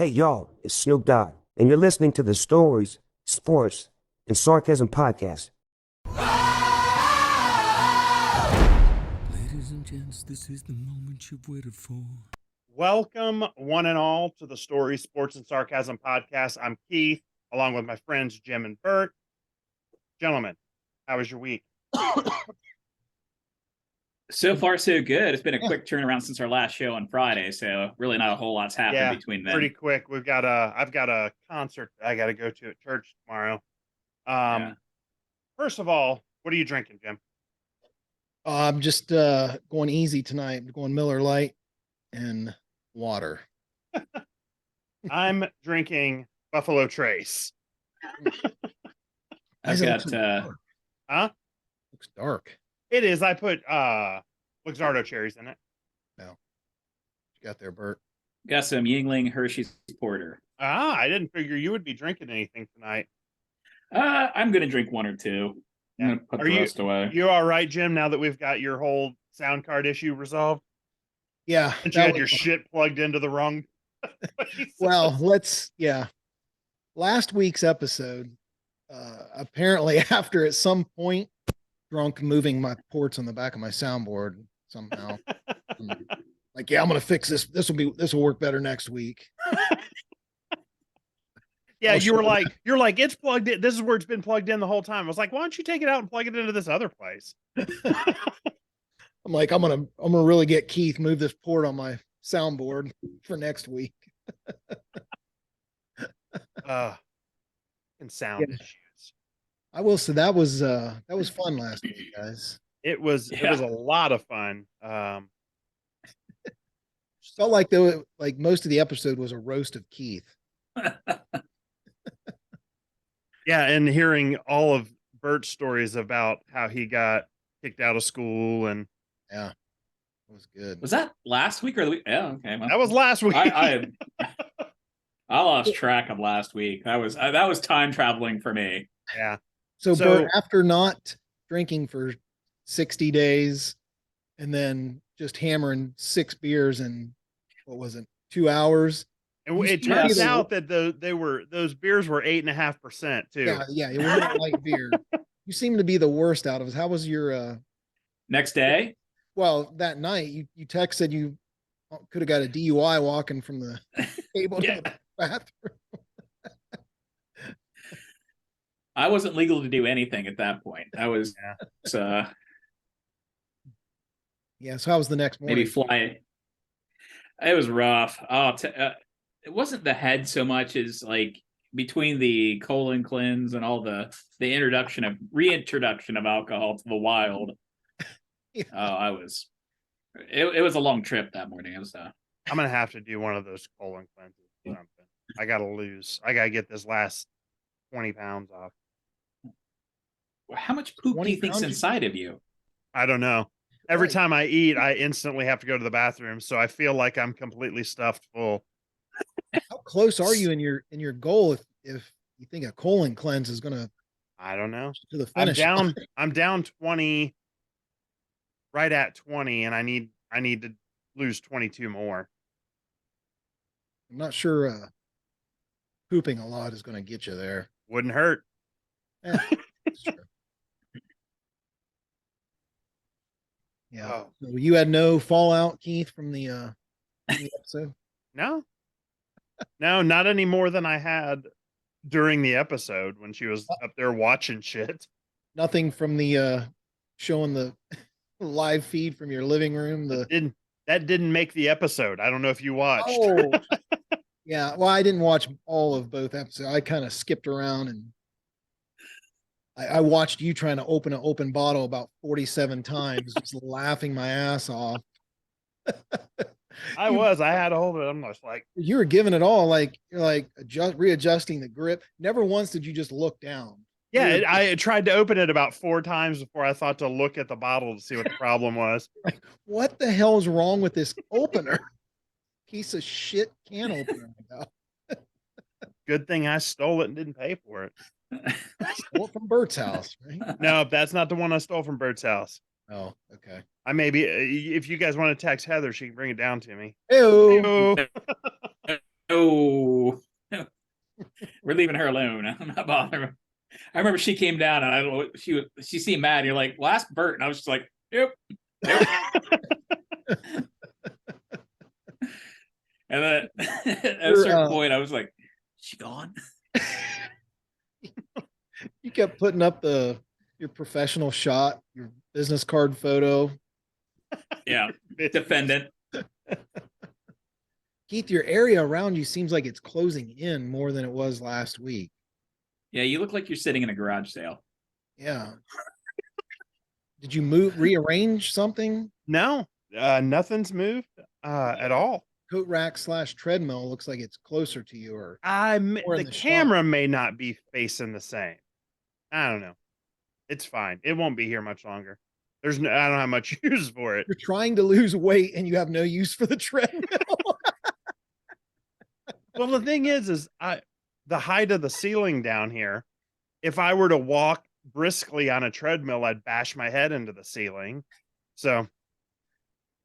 Hey y'all, it's Snoop Dogg, and you're listening to the Stories, Sports, and Sarcasm podcast. Ladies and gents, this is the moment you've waited for. Welcome, one and all, to the Story, Sports, and Sarcasm podcast. I'm Keith, along with my friends Jim and Bert. Gentlemen, how was your week? So far, so good. It's been a quick turnaround since our last show on Friday, so really not a whole lot's happened between then. Pretty quick. I've got a concert I got to go to at church tomorrow. First of all, what are you drinking, Jim? I'm just going easy tonight. I'm going Miller Lite and water. I'm drinking Buffalo Trace. I've got Looks dark. It is. I put Luxardo cherries in it. No. What you got there, Bert? got some Yingling Hershey's Porter. I didn't figure you would be drinking anything tonight. I'm gonna drink one or two. I'm gonna put the rest away. You all right, Jim? Now that we've got your whole sound card issue resolved? Yeah. Since you had your shit plugged into the wrong place. Well, last week's episode, apparently after at some point drunk moving my ports on the back of my soundboard somehow. Like, yeah, I'm gonna fix this. This will work better next week. Yeah, you're like, it's plugged in. This is where it's been plugged in the whole time. I was like, why don't you take it out and plug it into this other place? I'm like, I'm gonna really get Keith move this port on my soundboard for next week. And sound issues. I will say that was fun last week, guys. It was a lot of fun. Felt like most of the episode was a roast of Keith. Yeah, and hearing all of Bert's stories about how he got kicked out of school, and yeah, it was good. Was that last week or the week? Yeah, okay. That was last week. I lost track of last week. That was time traveling for me. Yeah. So Bert, after not drinking for 60 days and then just hammering 6 beers in, what was it, 2 hours? And it turns out that those beers were 8.5% too. Yeah, it wasn't a light beer. You seem to be the worst out of us. How was your next day? Well, that night you texted you could have got a DUI walking from the table to the bathroom. I wasn't legal to do anything at that point. I was yeah, so how was the next morning? Maybe fly. It was rough. It wasn't the head so much as like between the colon cleanse and all the reintroduction of alcohol to the wild. Yeah. It was a long trip that morning. I'm gonna have to do one of those colon cleanses or something. I gotta get this last 20 pounds off. How much poop do you think's inside of you? I don't know. Every time I eat, I instantly have to go to the bathroom, so I feel like I'm completely stuffed full. How close are you in your goal if you think a colon cleanse is gonna? I don't know. To the finish. I'm down 20, right at 20, and I need to lose 22 more. I'm not sure pooping a lot is going to get you there. Wouldn't hurt. That's true. Yeah. Oh. So you had no fallout, Keith, from the episode? No, not any more than I had during the episode when she was up there watching shit. Nothing from the showing the live feed from your living room. That didn't make the episode. I don't know if you watched. Oh, yeah. Well, I didn't watch all of both episodes. I kind of skipped around and I watched you trying to open an open bottle about 47 times, just laughing my ass off. I had a hold of it. I'm just like, you were giving it all, like you're like readjusting the grip. Never once did you just look down. Yeah, I tried to open it about 4 times before I thought to look at the bottle to see what the problem was. Like, what the hell's wrong with this opener? Piece of shit can opener. Good thing I stole it and didn't pay for it. Stole it from Bert's house, right? No, that's not the one I stole from Bert's house. Oh, okay. I maybe if you guys want to text Heather, she can bring it down to me. Ew. Oh, We're leaving her alone. I'm not bothering her. I remember she came down and I don't know, she seemed mad. And you're like, well, ask Bert. And I was just like, yep. And then at a certain point, I was like, she gone? You kept putting up your professional shot, your business card photo. Yeah. Defendant. Keith, your area around you seems like it's closing in more than it was last week. Yeah, you look like you're sitting in a garage sale. Yeah. Did you rearrange something? No, nothing's moved at all. Coat rack / treadmill looks like it's closer to you, or The camera may not be facing the same. I don't know. It's fine. It won't be here much longer. I don't have much use for it. you're trying to lose weight and you have no use for the treadmill. Well, the thing is the height of the ceiling down here, if I were to walk briskly on a treadmill, I'd bash my head into the ceiling. So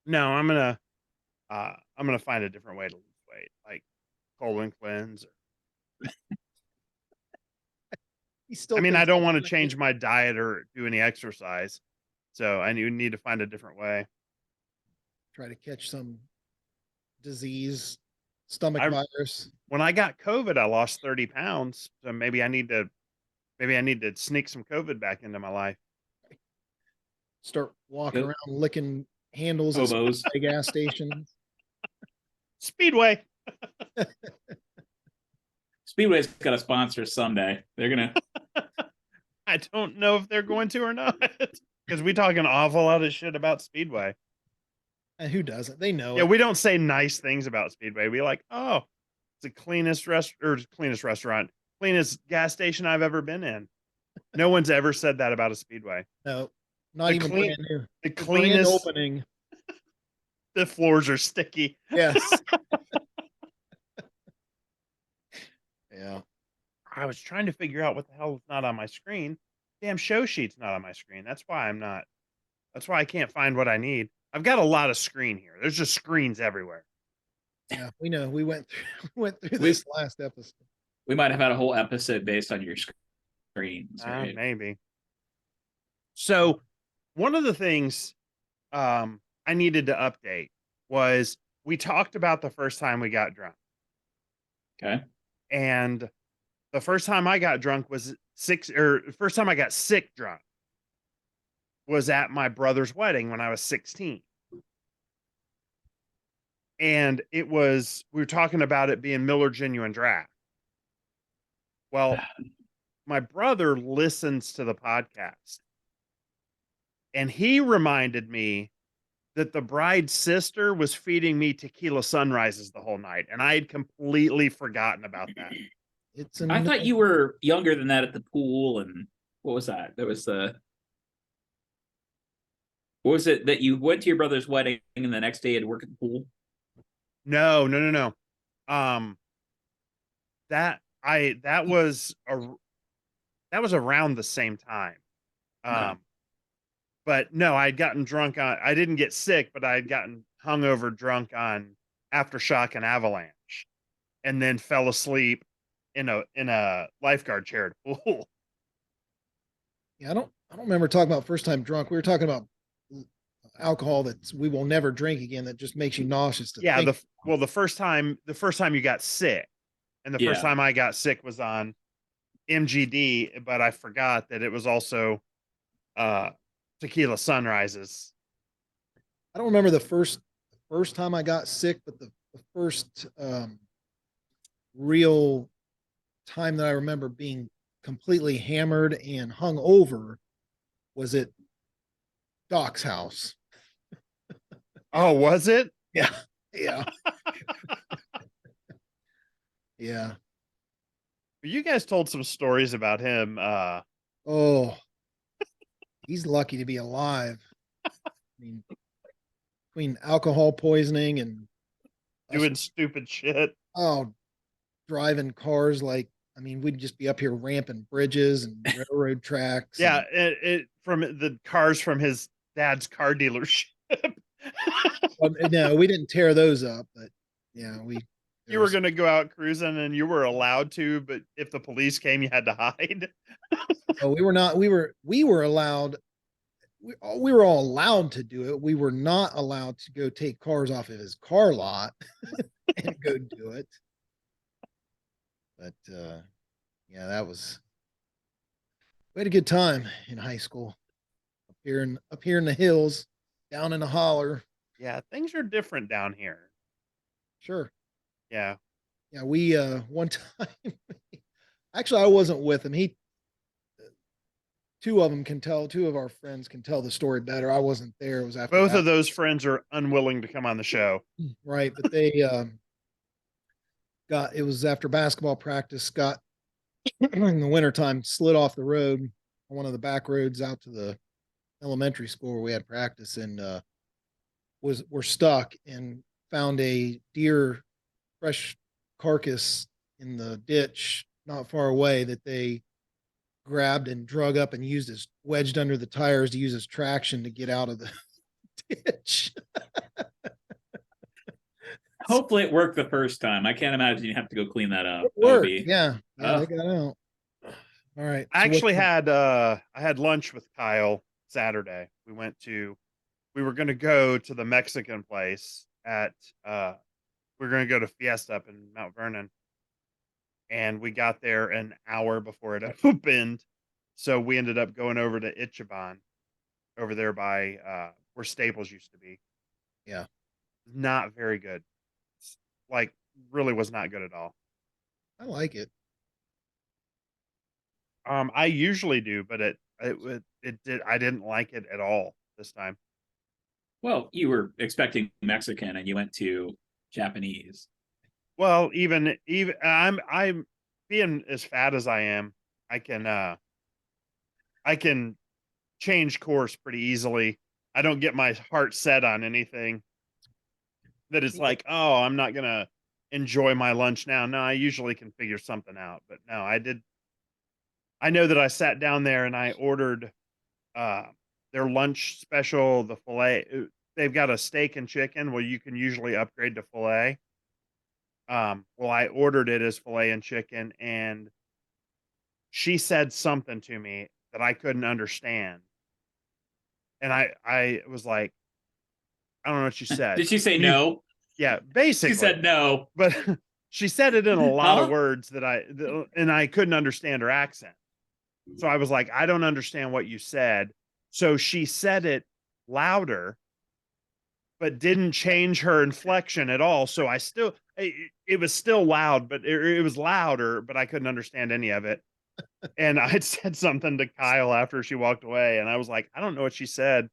no, I'm gonna find a different way to lose weight, like colon cleanse. I don't want to change my diet or do any exercise, so I need to find a different way. Try to catch some disease, stomach virus. When I got COVID, I lost 30 pounds. So maybe I need to sneak some COVID back into my life. Start walking around licking handles at a gas station. Speedway. Speedway's got a sponsor someday. They're gonna. I don't know if they're going to or not, because we talk an awful lot of shit about Speedway. And who doesn't? They know. Yeah, it. we don't say nice things about Speedway. We like, oh, it's the cleanest restaurant, cleanest gas station I've ever been in. No one's ever said that about a Speedway. No, not even brand new. The cleanest opening. The floors are sticky. Yes. Yeah. I was trying to figure out what the hell is not on my screen. Damn show sheet's not on my screen. That's why I can't find what I need. I've got a lot of screen here. There's just screens everywhere. Yeah, we know. We went through this last episode. We might have had a whole episode based on your screens. Right? Maybe. So one of the things I needed to update was we talked about the first time we got drunk. Okay. And the first time I got drunk first time I got sick drunk was at my brother's wedding when I was 16. And we were talking about it being Miller Genuine Draft. Well, my brother listens to the podcast, and he reminded me that the bride's sister was feeding me tequila sunrises the whole night, and I had completely forgotten about that. I thought you were younger than that at the pool, and what was that? What was it that you went to your brother's wedding and the next day you had to work at the pool? No. That was around the same time. But no, I'd gotten drunk I didn't get sick, but I had gotten hungover drunk on Aftershock and Avalanche, and then fell asleep in a lifeguard chair at a pool. Yeah, I don't remember talking about first time drunk. We were talking about alcohol that we will never drink again, that just makes you nauseous to think. The first time you got sick, and the first time I got sick was on MGD, but I forgot that it was also tequila sunrises. I don't remember the first time I got sick, but the first real time that I remember being completely hammered and hung over was at Doc's house. Oh, was it? Yeah. Yeah. You guys told some stories about him. Oh, he's lucky to be alive. I mean, between alcohol poisoning and doing stupid shit. Oh, driving cars we'd just be up here ramping bridges and railroad tracks. Yeah, it from the cars from his dad's car dealership. No, we didn't tear those up, but yeah, we You were going to go out cruising and you were allowed to, but if the police came, you had to hide. Oh, we were not. We were allowed. We were all allowed to do it. We were not allowed to go take cars off of his car lot and go do it. But yeah, that was. We had a good time in high school. Up here in the hills, down in the holler. Yeah, things are different down here. Sure. Yeah. Yeah, we one time actually I wasn't with him. Two of our friends can tell the story better. I wasn't there. It was after Both of those friends are unwilling to come on the show. right, but they it was after basketball practice, got in the wintertime, slid off the road on one of the back roads out to the elementary school where we had practice, and were stuck and found a deer fresh carcass in the ditch not far away that they grabbed and drug up and used as wedged under the tires to use as traction to get out of the ditch. Hopefully it worked the first time. I can't imagine you have to go clean that up. It worked. Yeah. They got out. All right. I actually had I had lunch with Kyle Saturday. We were going to go to the Mexican place at we were going to go to Fiesta up in Mount Vernon. And we got there an hour before it opened. So we ended up going over to Ichiban over there by where Staples used to be. Yeah. Not very good. Like really was not good at all. I like it. I usually do, but it did I didn't like it at all this time. Well, you were expecting Mexican and you went to Japanese. Well, even I'm being as fat as I am, I can change course pretty easily. I don't get my heart set on anything that it's like, oh, I'm not gonna enjoy my lunch now. No, I usually can figure something out, but no, I know that I sat down there and I ordered their lunch special, the filet. They've got a steak and chicken. Well, you can usually upgrade to filet. Well, I ordered it as filet and chicken, and she said something to me that I couldn't understand. And I was like, I don't know what she said. Did she say no? Yeah, basically. She said no. But she said it in a lot of Huh? words and I couldn't understand her accent. So I was like, I don't understand what you said. So she said it louder, but didn't change her inflection at all. So it was still loud, but it was louder, but I couldn't understand any of it. And I said something to Kyle after she walked away, and I was like, I don't know what she said.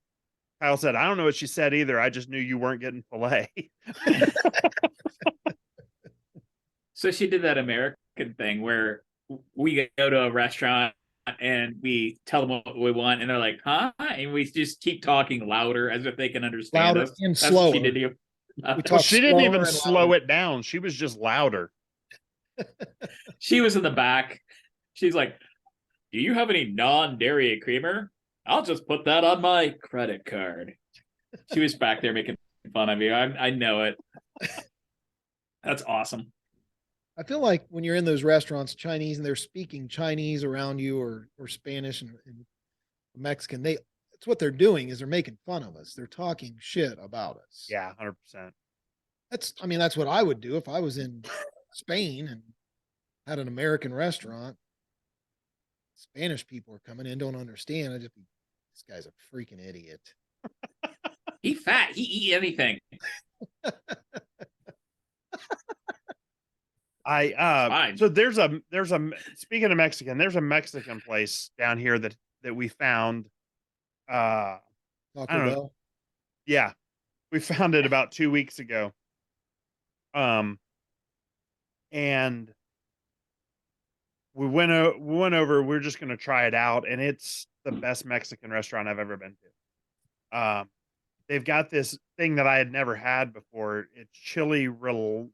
Kyle said, I don't know what she said either. I just knew you weren't getting filet. So she did that American thing where we go to a restaurant and we tell them what we want, and they're like, huh? And we just keep talking louder as if they can understand Louder us. and That's slower. what she did to you. Well, she didn't even slow it down. She was just louder. She was in the back. She's like, do you have any non-dairy creamer? I'll just put that on my credit card. She was back there making fun of you. I know it. That's awesome. I feel like when you're in those restaurants, Chinese, and they're speaking Chinese around you or Spanish and Mexican, it's what they're doing is they're making fun of us. They're talking shit about us. Yeah, 100%. That's what I would do if I was in Spain and had an American restaurant. Spanish people are coming in, don't understand. This guy's a freaking idiot. He fat. He eat anything. So there's a speaking of Mexican, there's a Mexican place down here that we found. I don't know. Yeah, we found it about 2 weeks ago. And we went over. We're just gonna try it out, and it's the best Mexican restaurant I've ever been to. They've got this thing that I had never had before. It's chili relleno.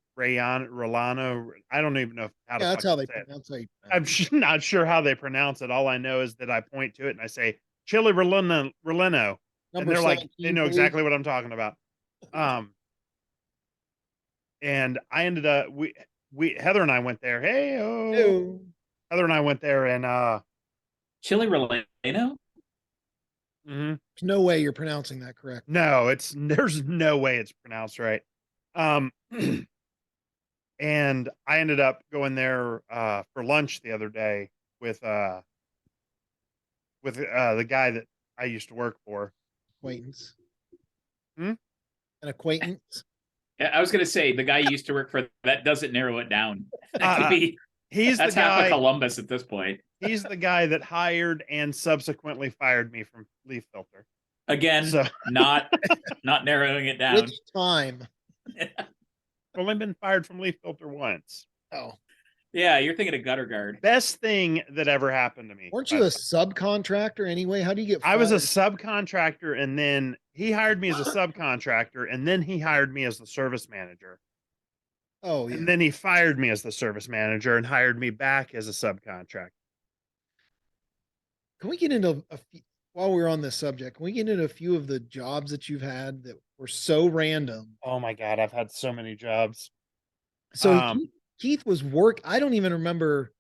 I don't even know how to. Yeah, that's how they say it. pronounce it. I'm not sure how they pronounce it. All I know is that I point to it and I say chili relleno, and they're like, they know exactly what I'm talking about. and I ended up we Heather and I went there. Hey, Ew. Heather and I went there, and Chili Relleno? mhm. There's no way you're pronouncing that correct. No, there's no way it's pronounced right. Um, and I ended up going there for lunch the other day with the guy that I used to work for. Acquaintance. Hmm? An acquaintance. Yeah, I was gonna say the guy you used to work for, that doesn't narrow it down. That could Uh, be He's that's the half of guy. Columbus at this point. He's the guy that hired and subsequently fired me from Leaf Filter. Again, So not narrowing it down. Which time? I've only been fired from Leaf Filter once. Oh, Yeah, you're thinking of Gutter Guard. Best thing that ever happened to me. weren't you a subcontractor anyway? How do you get I was a fired? subcontractor, and then he hired me as a subcontractor, and then he hired me as the service manager. Oh, yeah. And then he fired me as the service manager and hired me back as a subcontractor. Can we get into a few, while we're on this subject, can we get into a few of the jobs that you've had that were so random? Oh my God, I've had so many jobs. So Um, Keith was I don't even remember.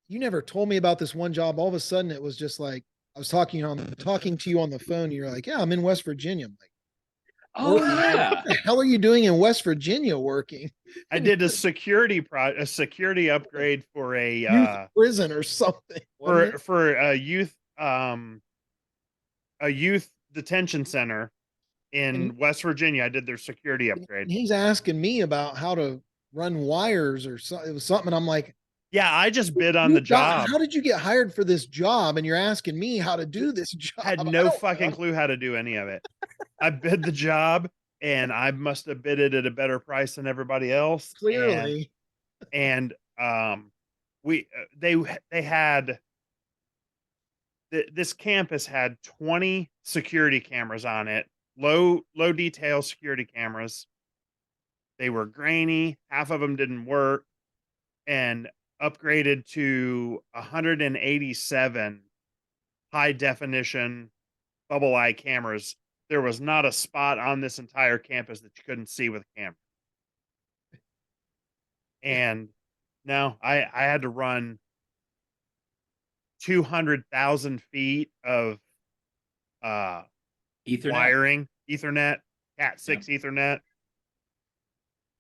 You never told me about this one job. All of a sudden it was just like, I was talking to you on the phone. And you're like, yeah, I'm in West Virginia. I'm like, Oh working? yeah. What the hell are you doing in West Virginia working? I did a security upgrade for a Youth prison or something. wasn't it? for a youth detention center in And- West Virginia. I did their security And upgrade. he's asking me about how to run wires or something. It was something. And I'm like, Yeah, I just bid on the job. how did you get hired for this job? And you're asking me how to do this job. Had I no don't fucking know. clue how to do any of it. I bid the job, and I must have bid it at a better price than everybody else. Clearly. And we they had this campus had 20 security cameras on it, low detail security cameras. They were grainy, half of them didn't work, and upgraded to 187 high definition bubble eye cameras. There was not a spot on this entire campus that you couldn't see with a camera. And no, I had to run 200,000 feet of Ethernet. wiring, Ethernet, Cat 6 Ethernet.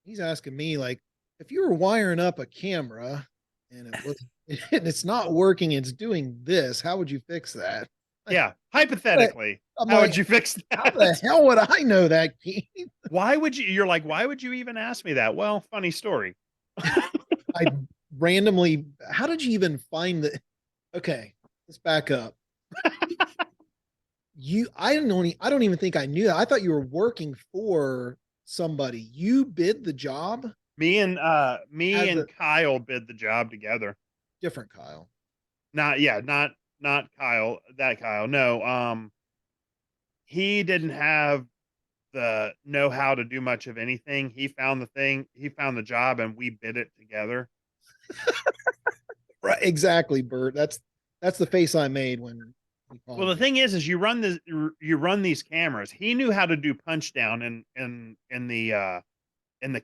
He's asking me, like, if you were wiring up a camera and it was and it's not working, it's doing this, how would you fix that? Yeah, hypothetically, I'm how like, would you fix how that? the hell would I know that, Keith? Why would you? You're like, why would you even ask me that? Well, funny story. I randomly, how did you even find the, okay, let's back up. I don't even think I knew that. I thought you were working for somebody. You bid the job? Me and As a- Kyle bid the job together. Different Kyle. Not Kyle, that Kyle. No, he didn't have the know-how to do much of anything. He found the job, and we bid it together. Right, exactly, Bert. That's the face I made when he called Well, the me. thing is you run these cameras. He knew how to do punch down in the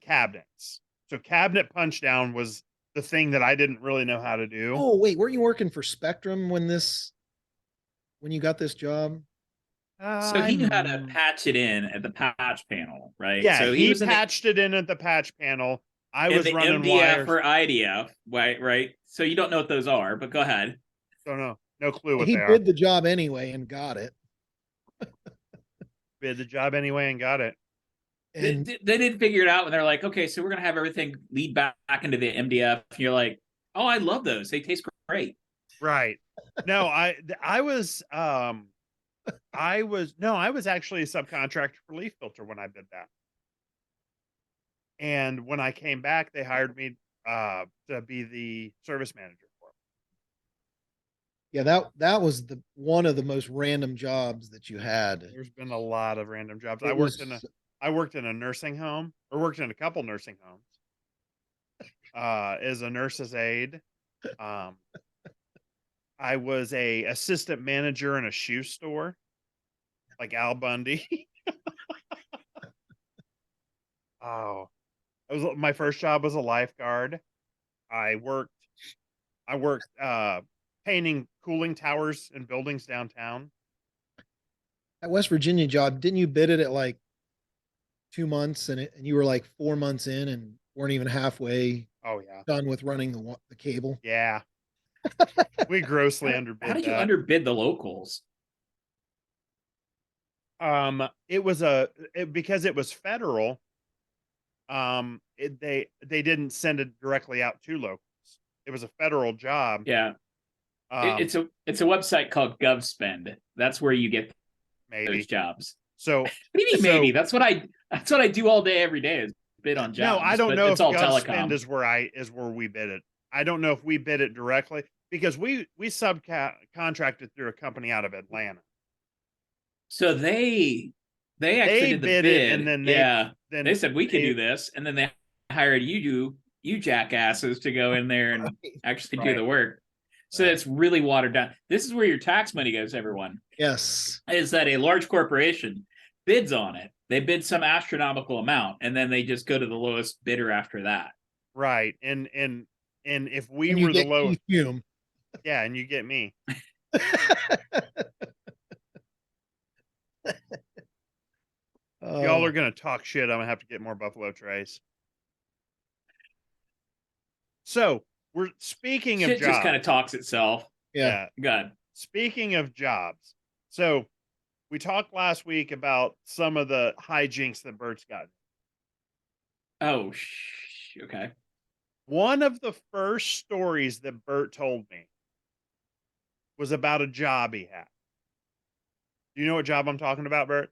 cabinets. So cabinet punch down was the thing that I didn't really know how to do. Oh, wait, weren't you working for Spectrum when you got this job? So he knew how to patch it in at the patch panel, right? Yeah, So he was in patched it in at the patch panel. I the, was the running MDF wires. or IDF, right? So you don't know what those are, but go ahead. Don't know. No clue what He they are. did the job anyway and got it. Bid the job anyway and got it. And They didn't figure it out when they're like, okay, so we're gonna have everything lead back into the MDF. And you're like, oh, I love those. They taste great. Right. No, I was actually a subcontractor for Leaf Filter when I did that. And when I came back, they hired me to be the service manager for them. yeah, that was one of the most random jobs that you had. There's been a lot of random jobs. It I worked in a nursing home, or worked in a couple nursing homes. As a nurse's aide. I was a assistant manager in a shoe store, like Al Bundy. Oh, My first job was a lifeguard. I worked painting cooling towers and buildings downtown. That West Virginia job, didn't you bid it at like 2 months and you were like 4 months in and weren't even halfway Oh yeah. done with running the cable? Yeah. We grossly underbid How did you that. underbid the locals? It was because it was federal. They didn't send it directly out to locals. It was a federal job. Yeah. It's a website called GovSpend. That's where you get maybe those jobs. So what do you mean maybe? That's what I do all day, every day, is bid on jobs. No, I don't know if it's all GovSpend telecom. is where we bid it. I don't know if we bid it directly because we subcontracted through a company out of Atlanta. So they actually did the bid, it, and then they said we could do this, and then they hired you jackasses to go in there and actually do the work. So it's really watered down. This is where your tax money goes, everyone. Yes. Is that a large corporation bids on it? They bid some astronomical amount, and then they just go to the lowest bidder after that. Right. And if we were the lowest, yeah, and you get me. Y'all are gonna talk shit. I'm gonna have to get more Buffalo Trace. So we're speaking of jobs. Just kind of talks itself. Yeah. Good. Speaking of jobs, so we talked last week about some of the hijinks that Bert's got. Oh, okay. One of the first stories that Bert told me was about a job he had. Do you know what job I'm talking about, Bert?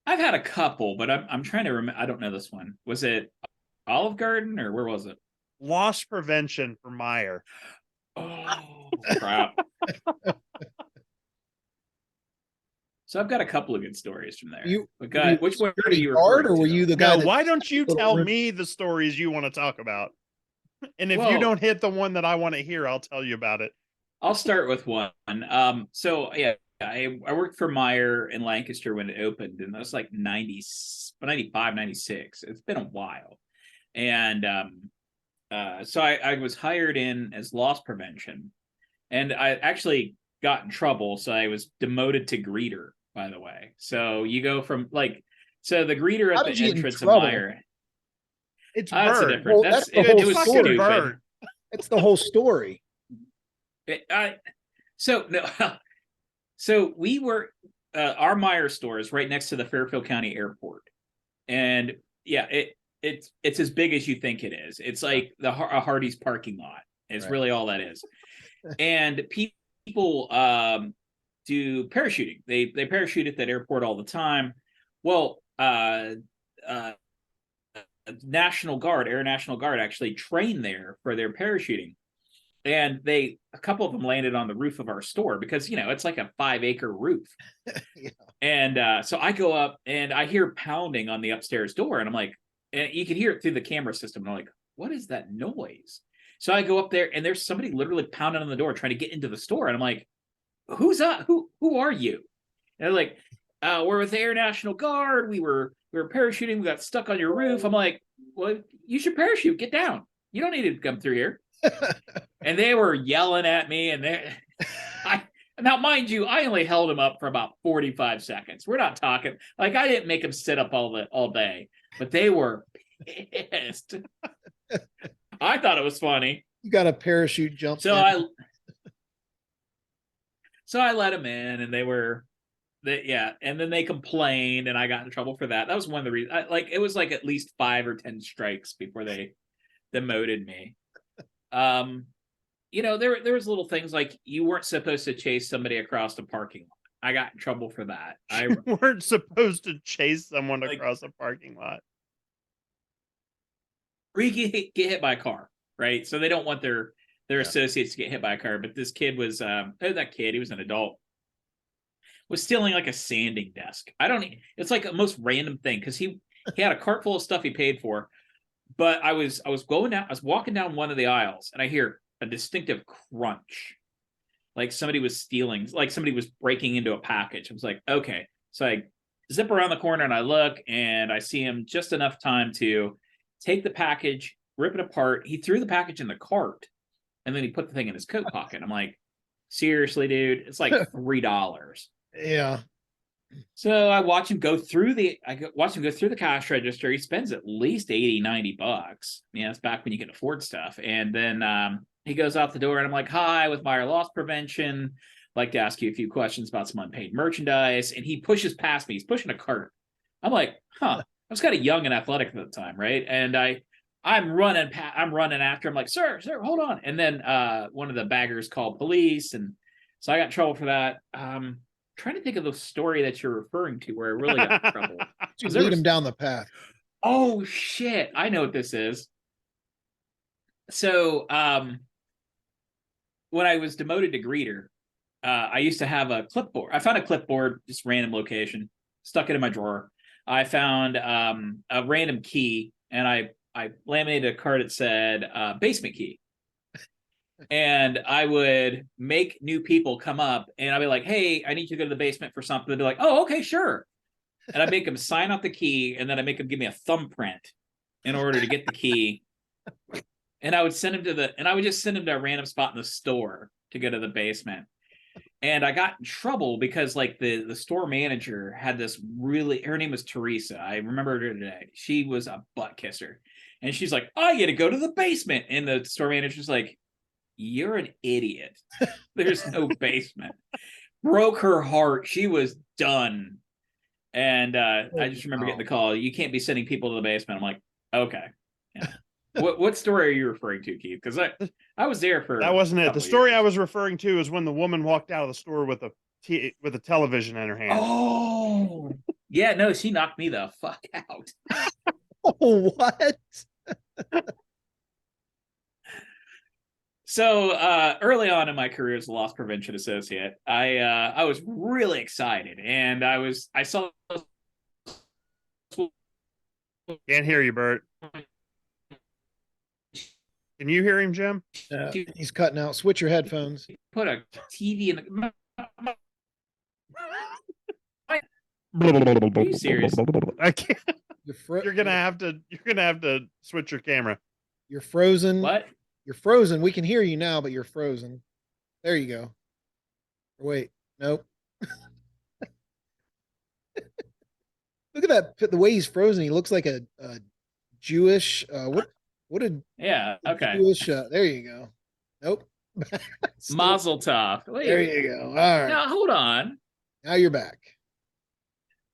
I've had a couple, but I'm trying to remember. I don't know this one. Was it Olive Garden or where was it? Loss prevention for Meyer. Oh, crap. So I've got a couple of good stories from there. Which one are you guard, or were you the guy? No, why don't you tell me the stories you want to talk about? And if you don't hit the one that I want to hear, I'll tell you about it. I'll start with one. So yeah, I worked for Meyer in Lancaster when it opened, and that was like 95, 96. It's been a while. And so I was hired in as loss prevention, and I actually got in trouble. So I was demoted to greeter, by the way. So you go from the greeter at the entrance of Meyer. It's that's Bert. different. Well, that's the whole story. Bert. That's the whole story. So we were our Meyer store is right next to the Fairfield County Airport, and yeah, it's as big as you think it is. It's like a Hardee's parking lot. It's really all that is. And people do parachuting. They parachute at that airport all the time. Well, National Guard, Air National Guard, actually train there for their parachuting. And a couple of them landed on the roof of our store because, it's like a 5-acre roof. Yeah. And so I go up and I hear pounding on the upstairs door. And I'm like, and you can hear it through the camera system. And I'm like, what is that noise? So I go up there and there's somebody literally pounding on the door trying to get into the store. And I'm like, who's up? Who are you? And they're like, we're with the Air National Guard. We were parachuting. We got stuck on your roof. I'm like, well, you should parachute. Get down. You don't need to come through here. And they were yelling at me, and now, mind you, I only held them up for about 45 seconds. We're not talking like I didn't make them sit up all day, but they were pissed. I thought it was funny. You got a parachute jump. So I let them in, and and then they complained, and I got in trouble for that. That was one of the reasons. It was like at least 5 or 10 strikes before they demoted me. There was little things like you weren't supposed to chase somebody across the parking lot. I got in trouble for that. You weren't supposed to chase someone across a parking lot. Or you get hit by a car, right? So they don't want their associates to get hit by a car. But this kid was he was an adult, was stealing like a sanding desk. It's like a most random thing because he had a cart full of stuff he paid for. But I was walking down one of the aisles and I hear a distinctive crunch. Like somebody was stealing, like somebody was breaking into a package. I was like, okay. So I zip around the corner and I look and I see him just enough time to take the package, rip it apart. He threw the package in the cart, and then he put the thing in his coat pocket. I'm like, seriously, dude, it's like $3. Yeah. So I watch him go through the cash register. He spends at least 80, 90 bucks. Yeah, it's back when you can afford stuff. And then he goes out the door, and I'm like, hi, with Meyer Loss Prevention. Like to ask you a few questions about some unpaid merchandise. And he pushes past me. He's pushing a cart. I'm like, huh. I was kind of young and athletic at the time, right? And I'm running after him, like, sir, hold on. And then one of the baggers called police, and so I got in trouble for that. Trying to think of the story that you're referring to where I really got in trouble. To lead him down the path. Oh shit, I know what this is. So when I was demoted to greeter, I used to have a clipboard. I found a clipboard, just random location, stuck it in my drawer. I found a random key, and I laminated a card that said basement key. And I would make new people come up, and I'd be like, hey, I need you to go to the basement for something. They'd be like, oh, okay, sure. And I'd make them sign out the key, and then I'd make them give me a thumbprint in order to get the key. And I would send him I would just send him to a random spot in the store to go to the basement. And I got in trouble because like the store manager had this her name was Teresa. I remember her today. She was a butt kisser. And she's like, I get to go to the basement. And the store manager's like, you're an idiot. There's no basement. Broke her heart. She was done. And I just remember getting the call. You can't be sending people to the basement. I'm like, okay. Yeah. What story are you referring to, Keith? Because I was there for that wasn't it. The story years. I was referring to is when the woman walked out of the store with a television in her hand. Oh, yeah. No, she knocked me the fuck out. Oh, what? So early on in my career as a loss prevention associate, I was really excited, and I saw. Can't hear you, Bert. Can you hear him, Jim? He's cutting out. Switch your headphones. Put a TV in the. Are you serious? I can't. You're You're gonna have to switch your camera. You're frozen. What? You're frozen. We can hear you now, but you're frozen. There you go. Wait, nope. Look at that. The way he's frozen, he looks like a Jewish. What did? Yeah. Okay. Jewish. There you go. Nope. Mazel tov. Wait. There you go. All right. Now hold on. Now you're back.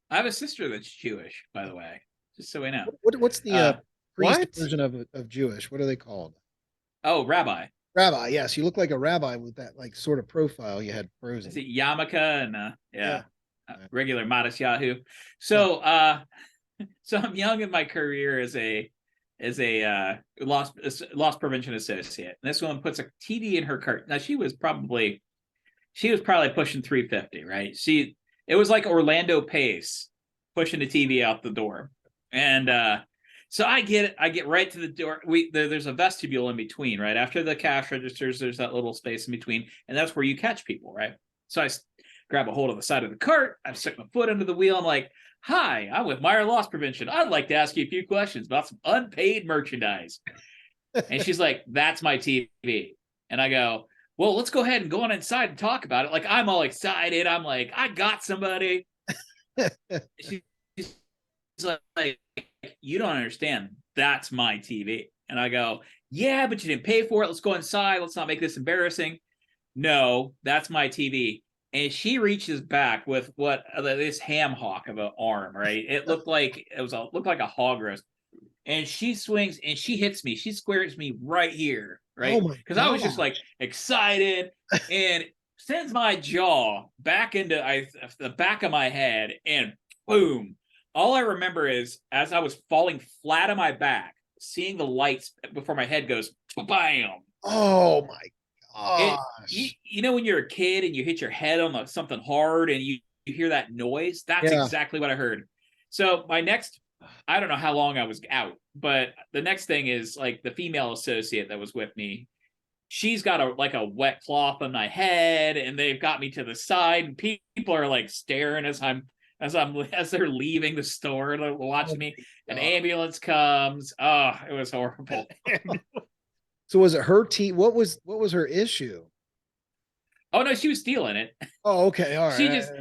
I have a sister that's Jewish, by the way, just so we know. What's the priest what? version of Jewish? What are they called? Oh, rabbi. Rabbi. Yes, you look like a rabbi with that like sort of profile you had frozen. Is it yarmulke and Yeah. Regular modest Yahoo? So so I'm young in my career as a loss prevention associate. And this woman puts a TV in her cart. Now she was probably pushing 350, right? It was like Orlando Pace pushing the TV out the door. And so I get right to the door. There's a vestibule in between, right? After the cash registers, there's that little space in between, and that's where you catch people, right? So I grab a hold of the side of the cart. I stick my foot under the wheel. I'm like, hi, I'm with Meyer Loss Prevention. I'd like to ask you a few questions about some unpaid merchandise. And she's like, that's my TV. And I go, well, let's go ahead and go on inside and talk about it. Like, I'm all excited. I'm like, I got somebody. She's like, you don't understand. That's my TV. And I go, yeah, but you didn't pay for it. Let's go inside. Let's not make this embarrassing. No, that's my TV. And she reaches back with this ham hock of an arm, right? It looked like a hog roast. And she swings and she hits me. She squares me right here, right? Because I was just like excited and sends my jaw back into the back of my head, and boom. All I remember is as I was falling flat on my back, seeing the lights before my head goes bam. Oh my gosh. You know when you're a kid and you hit your head on something hard and you hear that noise? That's exactly what I heard. So my next, I don't know how long I was out, but the next thing is like the female associate that was with me. She's got a wet cloth on my head, and they've got me to the side, and people are like staring as as they're leaving the store, they're watching me. An ambulance comes. Oh, it was horrible. So was it her tea? What was her issue? Oh no, she was stealing it. Oh, okay, all right. She just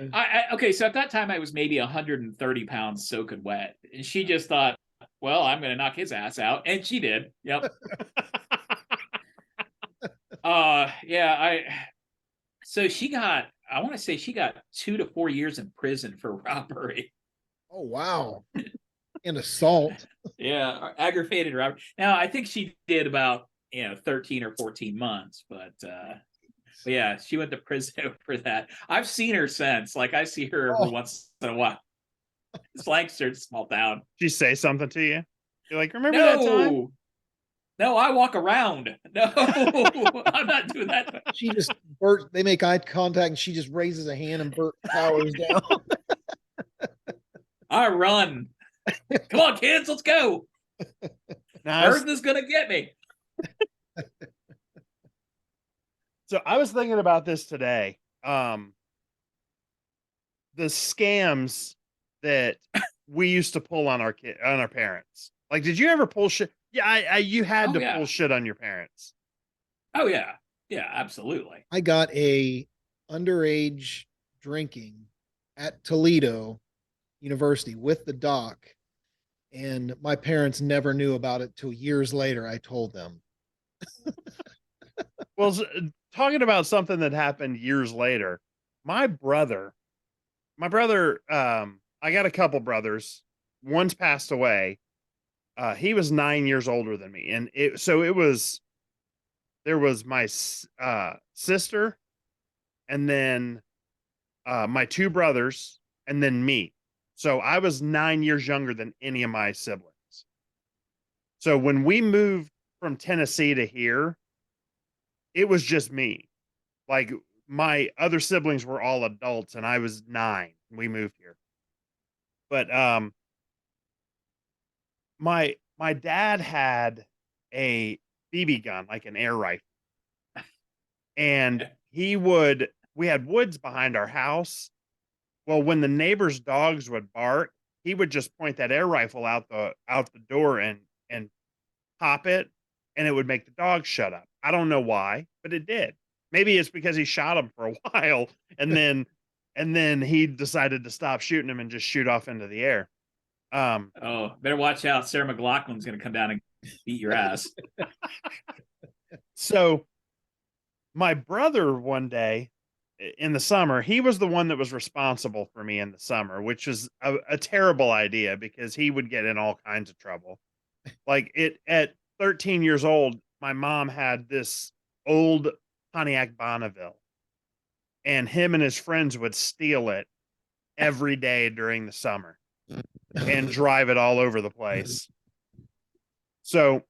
okay. So at that time, I was maybe 130 pounds soaking wet, and she just thought, "Well, I'm going to knock his ass out," and she did. Yep. Yeah. So she got. I want to say she got 2 to 4 years in prison for robbery. Oh wow, and assault. Yeah, aggravated robbery. Now I think she did about 13 or 14 months, but yeah, she went to prison for that. I've seen her since. Like I see her every once in a while. It's Lancaster, small town. She say something to you? You're like, remember that time? No, I walk around. No, I'm not doing that. She just Bert. They make eye contact, and she just raises a hand, and Bert powers down. I run. Come on, kids, let's go. Earth is gonna get me. So I was thinking about this today. The scams that we used to pull on our parents. Like, did you ever pull shit? Yeah, you had to pull shit on your parents. Oh yeah, absolutely. I got a underage drinking at Toledo University with the doc, and my parents never knew about it till years later. I told them. Well, talking about something that happened years later, my brother, I got a couple brothers. One's passed away. He was 9 years older than me. And there was my sister, and then my 2 brothers, and then me. So I was 9 years younger than any of my siblings. So when we moved from Tennessee to here, it was just me. Like, my other siblings were all adults, and I was 9 when we moved here. But my dad had a BB gun, like an air rifle. And we had woods behind our house. Well, when the neighbors' dogs would bark, he would just point that air rifle out the door and pop it, and it would make the dogs shut up. I don't know why, but it did. Maybe it's because he shot them for a while, and then he decided to stop shooting them and just shoot off into the air. Better watch out. Sarah McLachlan's going to come down and beat your ass. So my brother, one day in the summer, he was the one that was responsible for me in the summer, which is a terrible idea because he would get in all kinds of trouble. Like, at 13 years old, my mom had this old Pontiac Bonneville, and him and his friends would steal it every day during the summer and drive it all over the place. So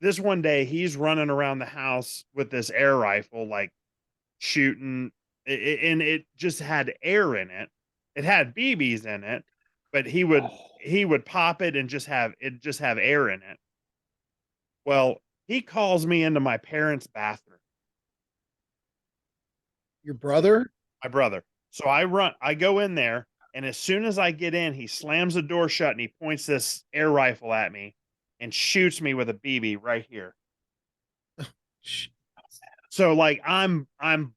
this one day, he's running around the house with this air rifle, like shooting, and it just had air in it. It had BBs in it, but he would pop it and just have air in it. Well, he calls me into my parents' bathroom. Your brother? My brother. So I go in there, and as soon as I get in, he slams the door shut and he points this air rifle at me and shoots me with a BB right here. So, like, I'm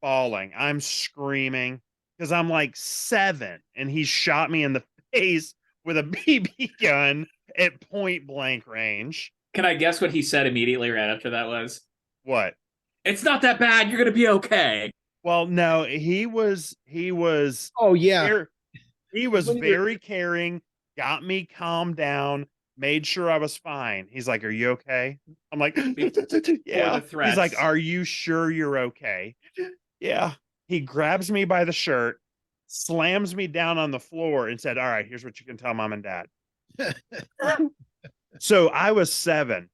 bawling, I'm screaming because I'm like 7, and he shot me in the face with a BB gun at point blank range. Can I guess what he said immediately right after that was? What? It's not that bad. You're going to be okay. Well, no, he was. Oh yeah. He was very caring, got me calmed down, made sure I was fine. He's like, "Are you okay?" I'm like, "Yeah." He's like, "Are you sure you're okay?" Yeah. He grabs me by the shirt, slams me down on the floor, and said, "All right, here's what you can tell mom and dad." So I was 7.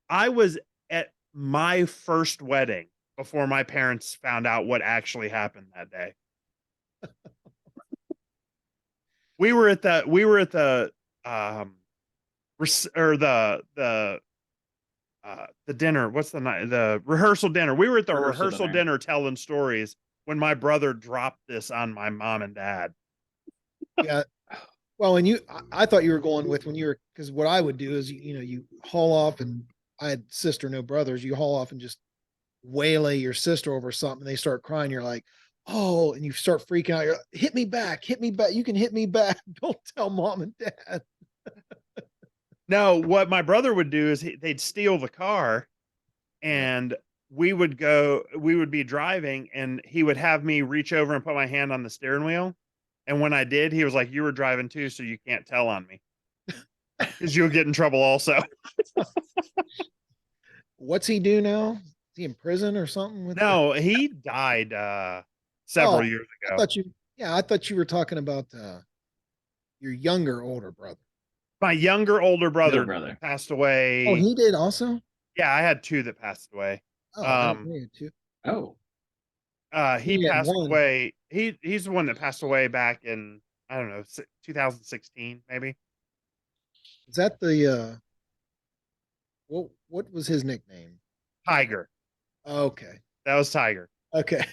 I was at my first wedding before my parents found out what actually happened that day. We were at the dinner. What's the night? The rehearsal dinner. We were at the rehearsal dinner telling stories when my brother dropped this on my mom and dad. Yeah. Well, and I thought you were going with when you were, because what I would do is, you haul off, and I had sister, no brothers. You haul off and just waylay your sister over something. They start crying. You're like, oh, and you start freaking out. You're like, hit me back, hit me back. You can hit me back. Don't tell mom and dad. No, what my brother would do is they'd steal the car, and we would be driving, and he would have me reach over and put my hand on the steering wheel. And when I did, he was like, you were driving too, so you can't tell on me because you'll get in trouble also. What's he do now? Is he in prison or something with No, he died several years I ago. thought I thought you were talking about your younger older brother. My older brother brother. passed away. Oh, he did also? Yeah, I had two that passed away. Oh, I didn't know you had two. Oh, He He had passed one. away. He's the one that passed away back in, I don't know, 2016 maybe. Is that the what was his nickname? Tiger. Okay. That was Tiger. Okay.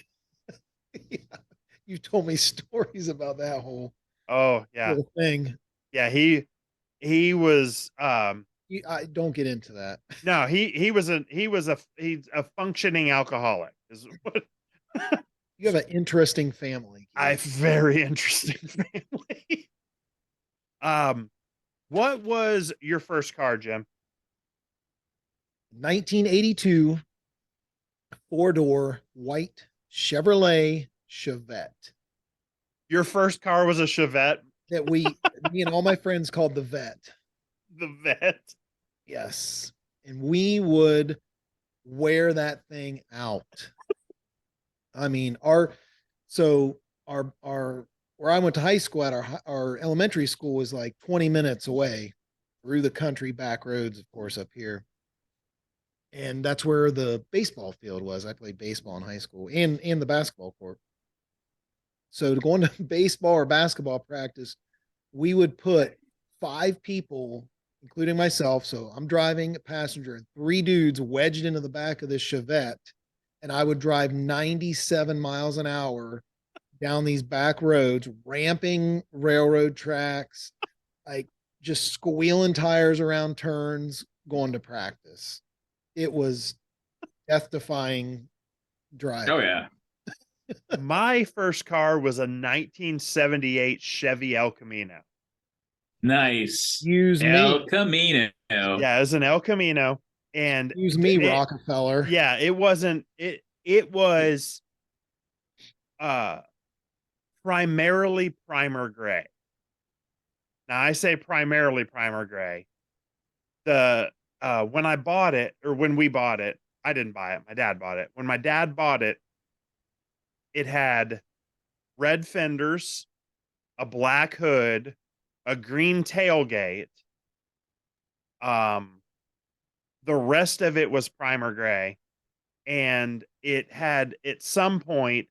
Yeah. You told me stories about that whole Oh yeah, thing. yeah. He was I don't get into that. no, he's a functioning alcoholic. Is what You have an interesting family. I very interesting family. What was your first car, Jim? 1982 four-door white Chevrolet Chevette Your first car was a Chevette, that me and all my friends called the Vet. the vet. Yes. And we would wear that thing out. I mean, our where I went to high school at our elementary school was like 20 minutes away through the country, back roads, of course, up here. And that's where the baseball field was. I played baseball in high school and the basketball court. So to go into baseball or basketball practice, we would put 5 people, including myself. So I'm driving a passenger and 3 dudes wedged into the back of this Chevette. And I would drive 97 miles an hour down these back roads, ramping railroad tracks, like just squealing tires around turns, going to practice. It was death defying drive. oh yeah. My first car was a 1978 Chevy El Camino. Nice. Use El me. Camino. Yeah, it was an El Camino, and Use me, Rockefeller. Yeah, it wasn't. It was primarily primer gray. Now I say primarily primer gray. The when I bought it, or when we bought it, I didn't buy it. My dad bought it. When my dad bought it, it had red fenders, a black hood, a green tailgate. The rest of it was primer gray, and it had, at some point,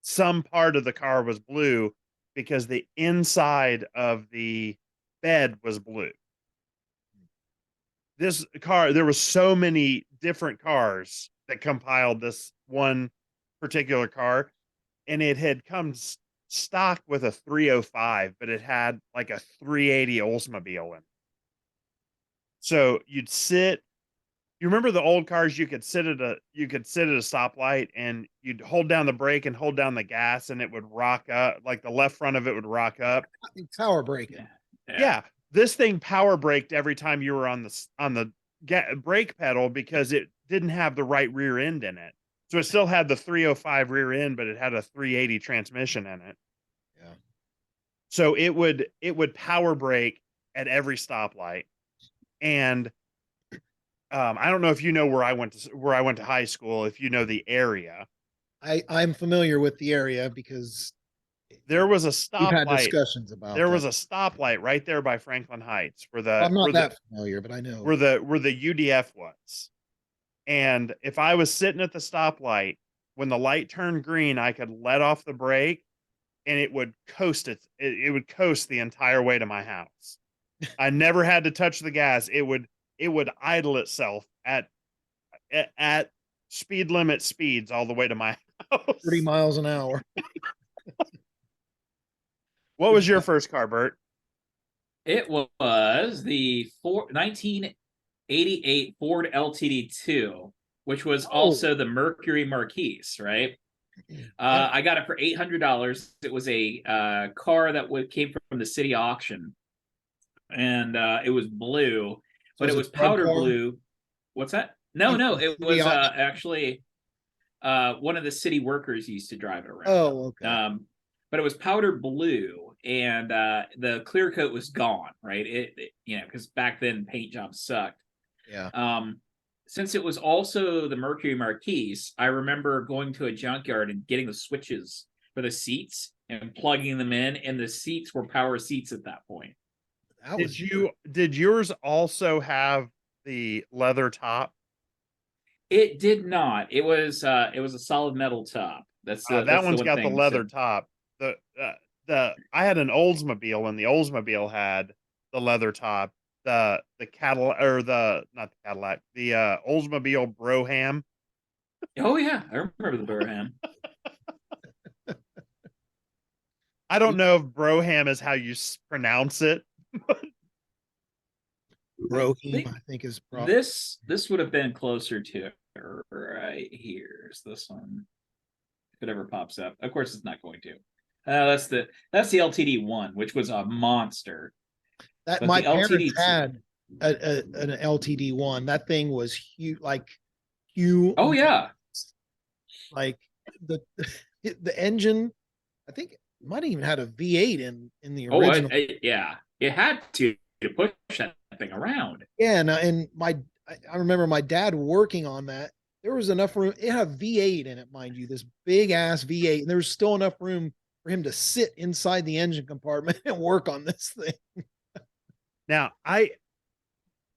some part of the car was blue because the inside of the bed was blue. This car, there was so many different cars that compiled this one particular car, and it had come stock with a 305, but it had like a 380 Oldsmobile in it. So you remember the old cars, you could sit at a stoplight and you'd hold down the brake and hold down the gas and it would rock up, like the left front of it would rock up. Power braking. Yeah. This thing power braked every time you were on the brake pedal because it didn't have the right rear end in it. So it still had the 305 rear end, but it had a 380 transmission in it. Yeah. So it would power brake at every stoplight. And I don't know if you know where I went to high school, if you know the area. I'm familiar with the area because there was a we've had stoplight. discussions about There that. was a stoplight right there by Franklin Heights where the I'm not that familiar, but I know where the UDF was. And if I was sitting at the stoplight, when the light turned green, I could let off the brake and it would coast it would coast the entire way to my house. I never had to touch the gas. It would idle itself at speed limit speeds all the way to my house. 30 miles an hour. What was your first car, Bert? It was the 1988 Ford LTD2, which was also the Mercury Marquise, right? Yeah. I got it for $800. It was a car that came from the city auction, and it was blue, but it was powder blue. What's that? No, it was actually one of the city workers used to drive it around. Oh, okay. But it was powder blue, and the clear coat was gone, right? Because back then paint jobs sucked. Yeah. Since it was also the Mercury Marquise, I remember going to a junkyard and getting the switches for the seats and plugging them in, and the seats were power seats at that point. Did yours also have the leather top? It did not. It was a solid metal top. That one's got the leather top. I had an Oldsmobile, and the Oldsmobile had the leather top. The Cadillac, or not the Cadillac, the Oldsmobile Broham. Oh yeah, I remember the Broham. I don't know if Broham is how you pronounce it. Broham, I think is probably this would have been closer to right here. Is this one? If it ever pops up, of course it's not going to. That's the LTD1, which was a monster. That But my the parents LTD2 had an LTD1. That thing was huge, like huge. Oh yeah, like the engine. I think it might have even had a V8 in the original. Yeah, it had to push that thing around. Yeah, and I remember my dad working on that. There was enough room. It had a V8 in it, mind you, this big ass V8, and there was still enough room for him to sit inside the engine compartment and work on this thing. Now,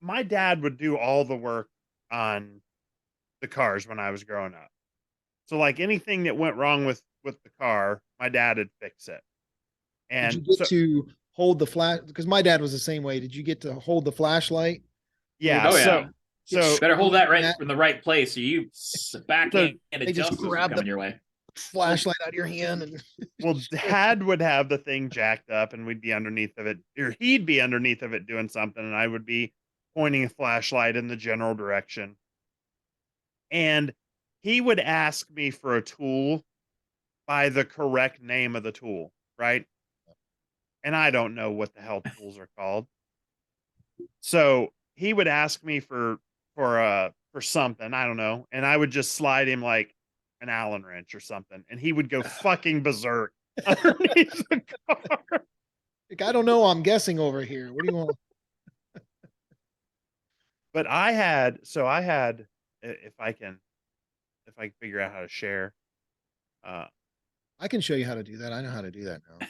my dad would do all the work on the cars when I was growing up. So like anything that went wrong with the car, my dad would fix it. And did you get to hold the flash? Because my dad was the same way. Did you get to hold the flashlight? Yeah. Oh yeah. So better hold that right in the right place, so you the back end they just grab coming your way. Flashlight out of your hand, and well, Dad would have the thing jacked up, and we'd be underneath of it, or he'd be underneath of it doing something, and I would be pointing a flashlight in the general direction. And he would ask me for a tool by the correct name of the tool, right? And I don't know what the hell tools are called. So he would ask me for something, I don't know, and I would just slide him like an Allen wrench or something, and he would go fucking berserk underneath the car. Like, I don't know. I'm guessing over here. What do you want? But I had, if I can figure out how to share, I can show you how to do that. I know how to do that now.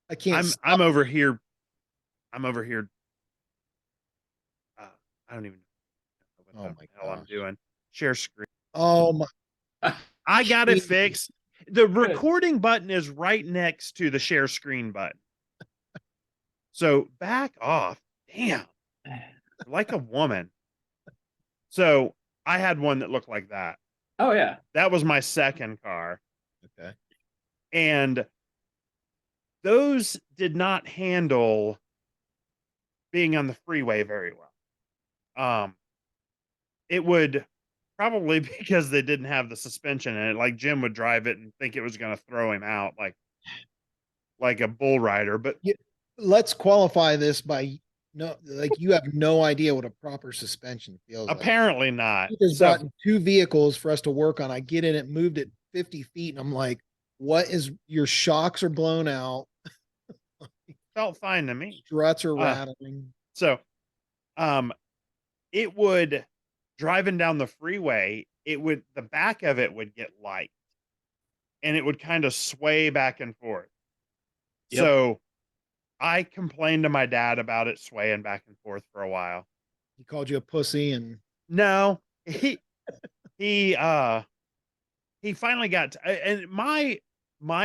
I can't. I'm over here. I don't even know what the hell I'm doing. Share screen. Oh my! I got it fixed. The recording button is right next to the share screen button. So back off. Damn. Like a woman. So I had one that looked like that. Oh yeah. That was my second car. Okay. And those did not handle being on the freeway very well. It would probably because they didn't have the suspension in it. Like Jim would drive it and think it was going to throw him out like a bull rider. But let's qualify this by you have no idea what a proper suspension feels apparently not. There's gotten two vehicles for us to work on. I get in it, moved it 50 feet, and I'm like, what is your shocks are blown out? Felt fine to me. Struts are rattling. So it would driving down the freeway, the back of it would get light and it would kind of sway back and forth. Yep. So I complained to my dad about it swaying back and forth for a while. He called you a pussy, and no, he finally got and my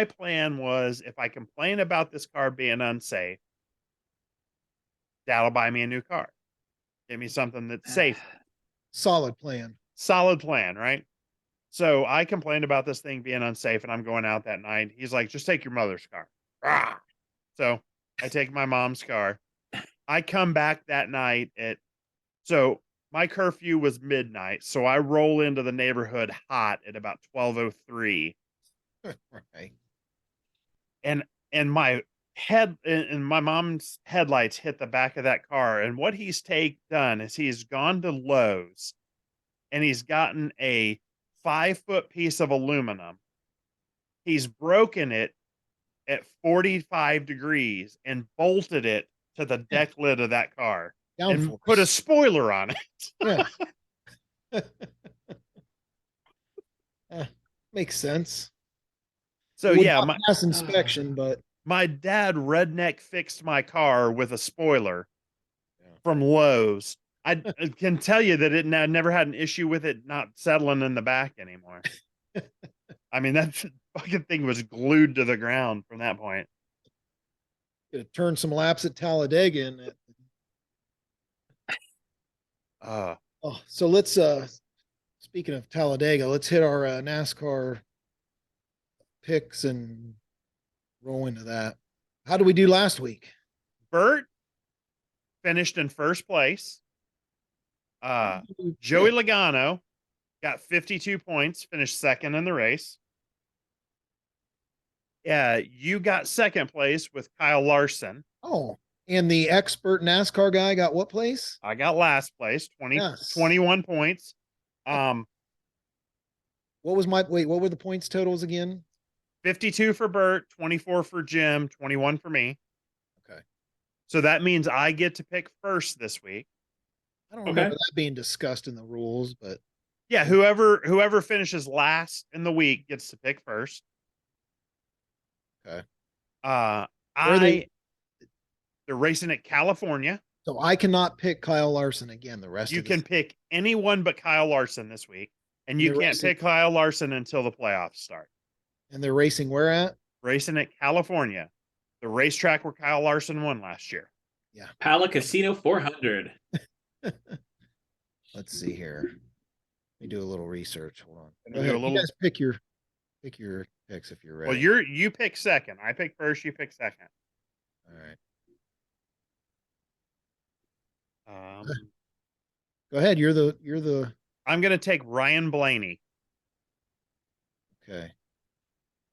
plan was, if I complain about this car being unsafe, Dad'll buy me a new car. Give me something that's safe. Solid plan, right? So I complained about this thing being unsafe, and I'm going out that night. He's like, just take your mother's car. Rah! So I take my mom's car. I come back that night so my curfew was midnight. So I roll into the neighborhood hot at about 12:03. Right. And my head and my mom's headlights hit the back of that car. And what he's done is he's gone to Lowe's and he's gotten a 5-foot piece of aluminum. He's broken it at 45 degrees and bolted it to the deck lid of that car and Downforce. put a spoiler on it. Yeah. Makes sense. So Would yeah, not pass inspection, but my dad redneck fixed my car with a spoiler Yeah. from Lowe's. I can tell you that I never had an issue with it not settling in the back anymore. I mean, that fucking thing was glued to the ground from that point. could turn some laps at Talladega. And Uh, so let's speaking of Talladega, let's hit our NASCAR picks and roll into that. How did we do last week? Bert finished in first place. Joey Logano got 52 points, finished second in the race. Yeah, you got second place with Kyle Larson. Oh, and the expert NASCAR guy got what place? I got last place, 21 points. What was what were the points totals again? 52 for Bert, 24 for Jim, 21 for me. Okay. So that means I get to pick first this week. I don't remember that being discussed in the rules, but yeah, whoever finishes last in the week gets to pick first. Okay. They're racing at California. So I cannot pick Kyle Larson again. The rest You of can pick anyone but Kyle Larson this week, and you can't pick Kyle Larson until the playoffs start. And they're racing where at? Racing at California, the racetrack where Kyle Larson won last year. Yeah. Pala Casino 400. Let's see here. Let me do a little research. Hold on. Gonna Go do ahead. a little- You guys pick your picks if you're ready. Well, you pick second. I pick first. You pick second. All right. Go ahead. You're the I'm gonna take Ryan Blaney. okay.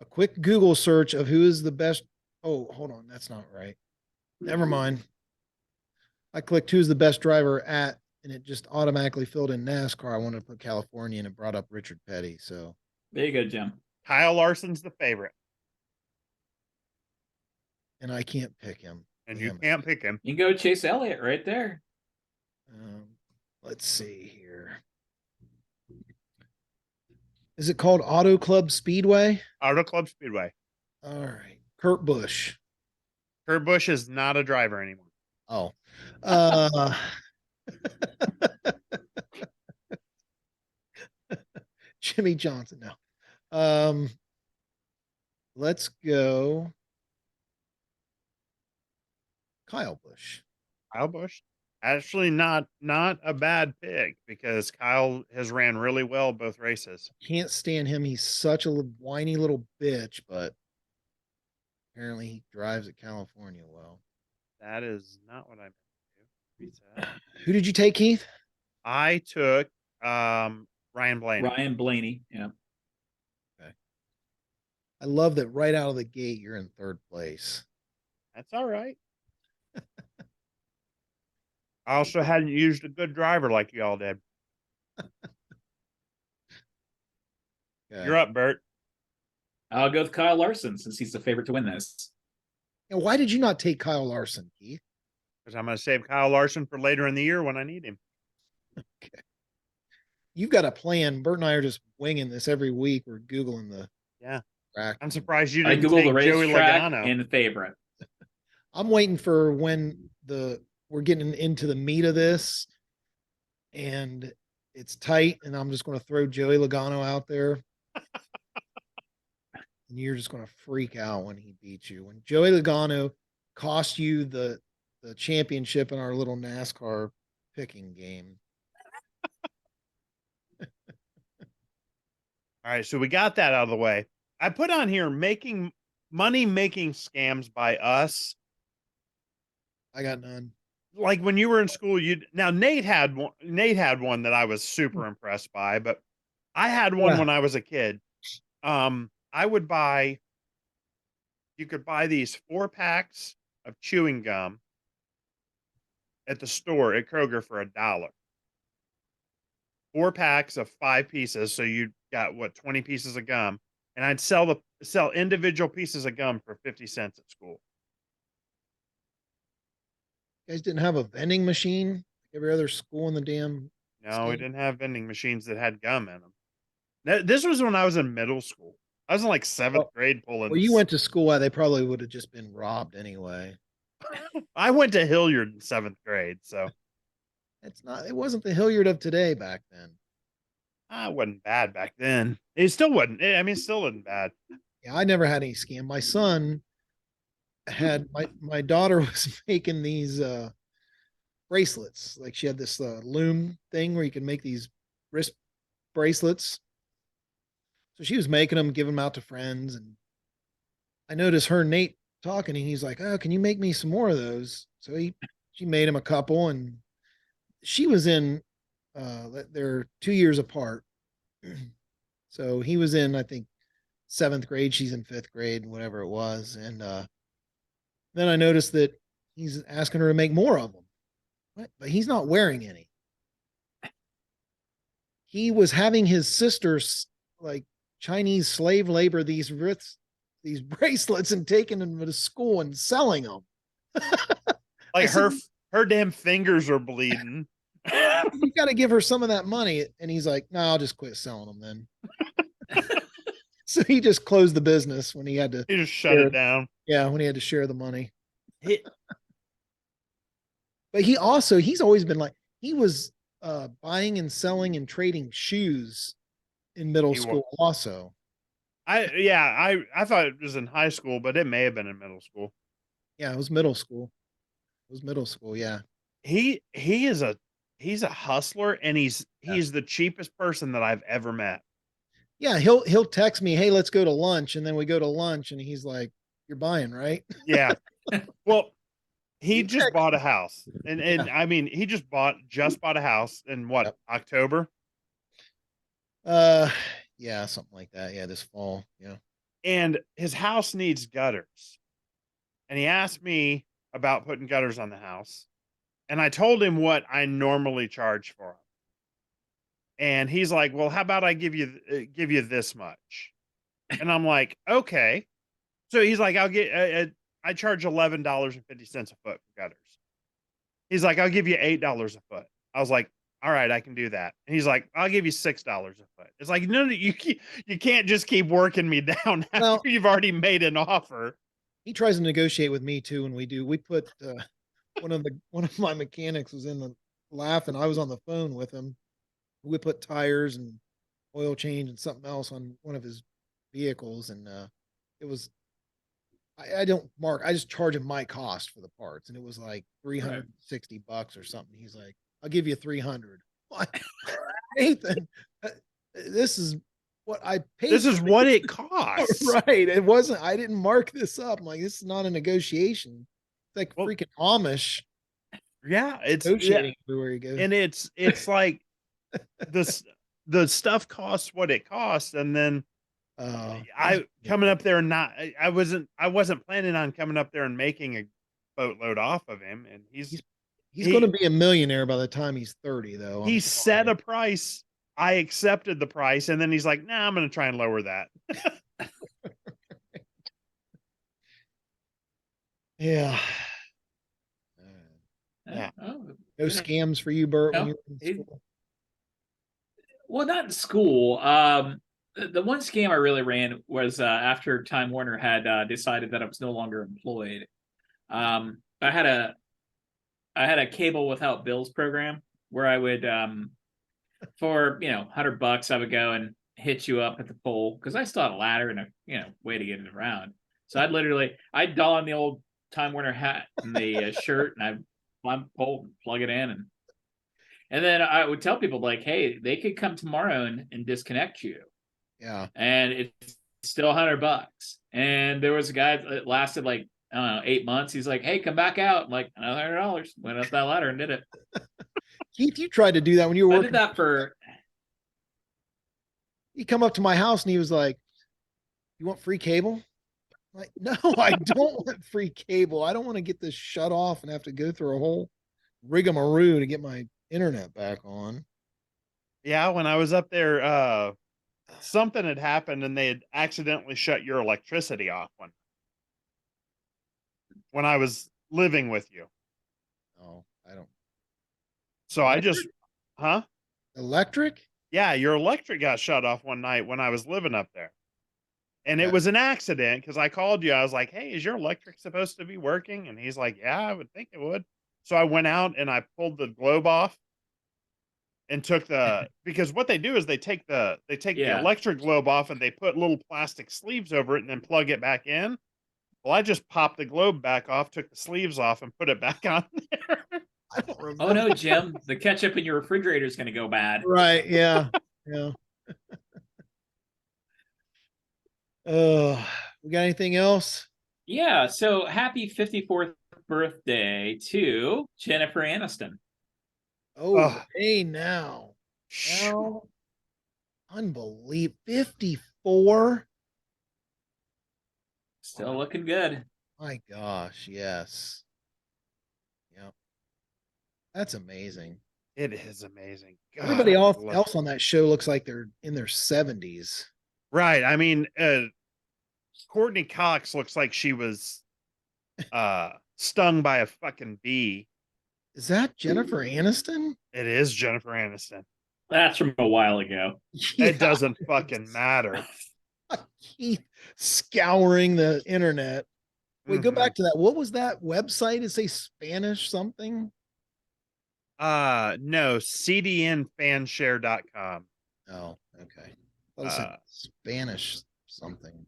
A quick Google search of who is the best. Oh, hold on. That's not right. Never mind. I clicked who's the best driver at, and it just automatically filled in NASCAR. I wanted to put California, and it brought up Richard Petty. So There you go, Jim. Kyle Larson's the favorite, and I can't pick him. and Damn you it. can't pick him. You can go Chase Elliott right there. Let's see here. Is it called Auto Club Speedway? Auto Club Speedway. All right. Kurt Busch. Kurt Busch is not a driver anymore. Oh. Jimmy Johnson. No. Let's go. Kyle Busch. Kyle Busch. Actually, not a bad pick because Kyle has ran really well both races. Can't stand him. He's such a whiny little bitch, but apparently he drives at California well. That is not what I meant to do. Reset. Who did you take, Keith? I took Ryan Blaney. Ryan Blaney. Yeah. I love that right out of the gate, you're in third place. That's all right. I also hadn't used a good driver like y'all did. Okay. You're up, Bert. I'll go with Kyle Larson since he's the favorite to win this. And why did you not take Kyle Larson, Keith? Because I'm going to save Kyle Larson for later in the year when I need him. Okay. You've got a plan. Bert and I are just winging this every week. We're Googling the track. I'm surprised you I didn't Googled take the Joey racetrack Logano. and the favorite. I'm waiting for when we're getting into the meat of this and it's tight, and I'm just going to throw Joey Logano out there. And you're just going to freak out when he beats you. When Joey Logano cost you the championship in our little NASCAR picking game. All right, so we got that out of the way. I put on here money making scams by us. I got none. Like when you were in school, Nate had one that I was super impressed by, but I had one Yeah. when I was a kid. I would buy, you could buy these 4 packs of chewing gum at the store at Kroger for $1. 4 packs of 5 pieces. So you got what, 20 pieces of gum. And I'd sell individual pieces of gum for 50 cents at school. You guys didn't have a vending machine like every other school in the damn. No, we state? didn't have vending machines that had gum in them. This was when I was in middle school. I was in like 7th Oh, grade pulling. Where you went to school, they probably would have just been robbed anyway. I went to Hilliard in 7th grade, so It's not. It wasn't the Hilliard of today back then. I wasn't bad back then. It still wasn't. I mean, it still wasn't bad. Yeah, I never had any scam. My son had my daughter was making these bracelets. Like she had this loom thing where you can make these wrist bracelets. So she was making them, giving them out to friends, and I noticed her and Nate talking, and he's like, "Oh, can you make me some more of those?" So she made him a couple, and she was in. They're 2 years apart, so he was in, I think, 7th grade. She's in 5th grade, whatever it was, and then I noticed that he's asking her to make more of them, but he's not wearing any. He was having his sisters like Chinese slave labor these bracelets and taking them to school and selling them. Like said, her damn fingers are bleeding. You got to give her some of that money. And he's like, no, I'll just quit selling them then. So he just closed the business when he had to. He just shut it down. Yeah, when he had to share the money. But he's always been like, he was buying and selling and trading shoes in middle school also. I thought it was in high school, but it may have been in middle school. Yeah, it was middle school. Yeah. He's a hustler, and he's the cheapest person that I've ever met. Yeah, he'll text me, "Hey, let's go to lunch," and then we go to lunch, and he's like, "You're buying, right?" Yeah. Well, he just bought a house, and I mean, he just bought a house in what, Yep. October? Yeah, something like that. Yeah, this fall. Yeah. And his house needs gutters. And he asked me about putting gutters on the house. And I told him what I normally charge for them. And he's like, "Well, how about I give you this much?" And I'm like, "Okay." So he's like, I charge $11.50 a foot for gutters. He's like, "I'll give you $8 a foot." I was like, "All right, I can do that." And he's like, "I'll give you $6 a foot." It's like, no, you can't just keep working me down after you've already made an offer. He tries to negotiate with me too. When we put one of my mechanics was in the laugh, and I was on the phone with him. We put tires and oil change and something else on one of his vehicles, and it was. I just charge him my cost for the parts, and it was like $360 or something. He's like, "I'll give you 300." Nathan, this is what I paid. This is what it costs. Right. It wasn't, I didn't mark this up. I'm like, this is not a negotiation. It's like freaking Amish. Yeah, it's negotiating everywhere you go. And it's like the stuff costs what it costs, and then I coming up there and I wasn't planning on coming up there and making a boatload off of him, and he's going to be a millionaire by the time he's 30, though. He set a price. I accepted the price, and then he's like, "Nah, I'm going to try and lower that." Yeah. Yeah. No scams for you, Bert. No, when you were in school? Well, not in school. The one scam I really ran was after Time Warner had decided that I was no longer employed. I had a cable without bills program where I would for $100 I would go and hit you up at the pole, because I still had a ladder and a way to get it around. So I'd don the old Time Warner hat and the shirt, and I'd climb the pole and plug it in, and then I would tell people like, "Hey, they could come tomorrow and disconnect you." Yeah. and it's still $100. And there was a guy that lasted like, I don't know, 8 months. He's like, hey, come back out. I'm like, another $100. Went up that ladder and did it. Keith, you tried to do that when you were I working. did that for, He come up to my house and he was like, "You want free cable?" I'm like, no, I don't want free cable. I don't want to get this shut off and have to go through a whole rigmarole to get my internet back on. Yeah, when I was up there, something had happened and they had accidentally shut your electricity off when I was living with you. Oh, I don't. So I just, huh? Electric? Yeah, your electric got shut off one night when I was living up there. And it Yeah. was an accident because I called you. I was like, hey, is your electric supposed to be working? And he's like, yeah, I would think it would. So I went out and I pulled the globe off and took because what they do is they take the Yeah. electric globe off and they put little plastic sleeves over it and then plug it back in. Well, I just popped the globe back off, took the sleeves off, and put it back on there. I don't remember. oh no, Jim, the ketchup in your refrigerator is going to go bad. Right. Yeah. Yeah. We got anything else? Yeah. So happy 54th birthday to Jennifer Aniston. Oh, Ugh. hey now. Now, unbelievable. 54. Still looking good. My gosh, yes. Yep. That's amazing. It is amazing. God, Everybody I else, love- else on that show looks like they're in their 70s. Right. I mean, Courtney Cox looks like she was stung by a fucking bee. Is that Jennifer Aniston? It is Jennifer Aniston. That's from a while ago. It doesn't fucking matter. Keith scouring the internet. Wait, go Mhm. back to that. What was that website? It say Spanish something? No, cdnfanshare.com. Oh, okay. I thought it said Spanish something.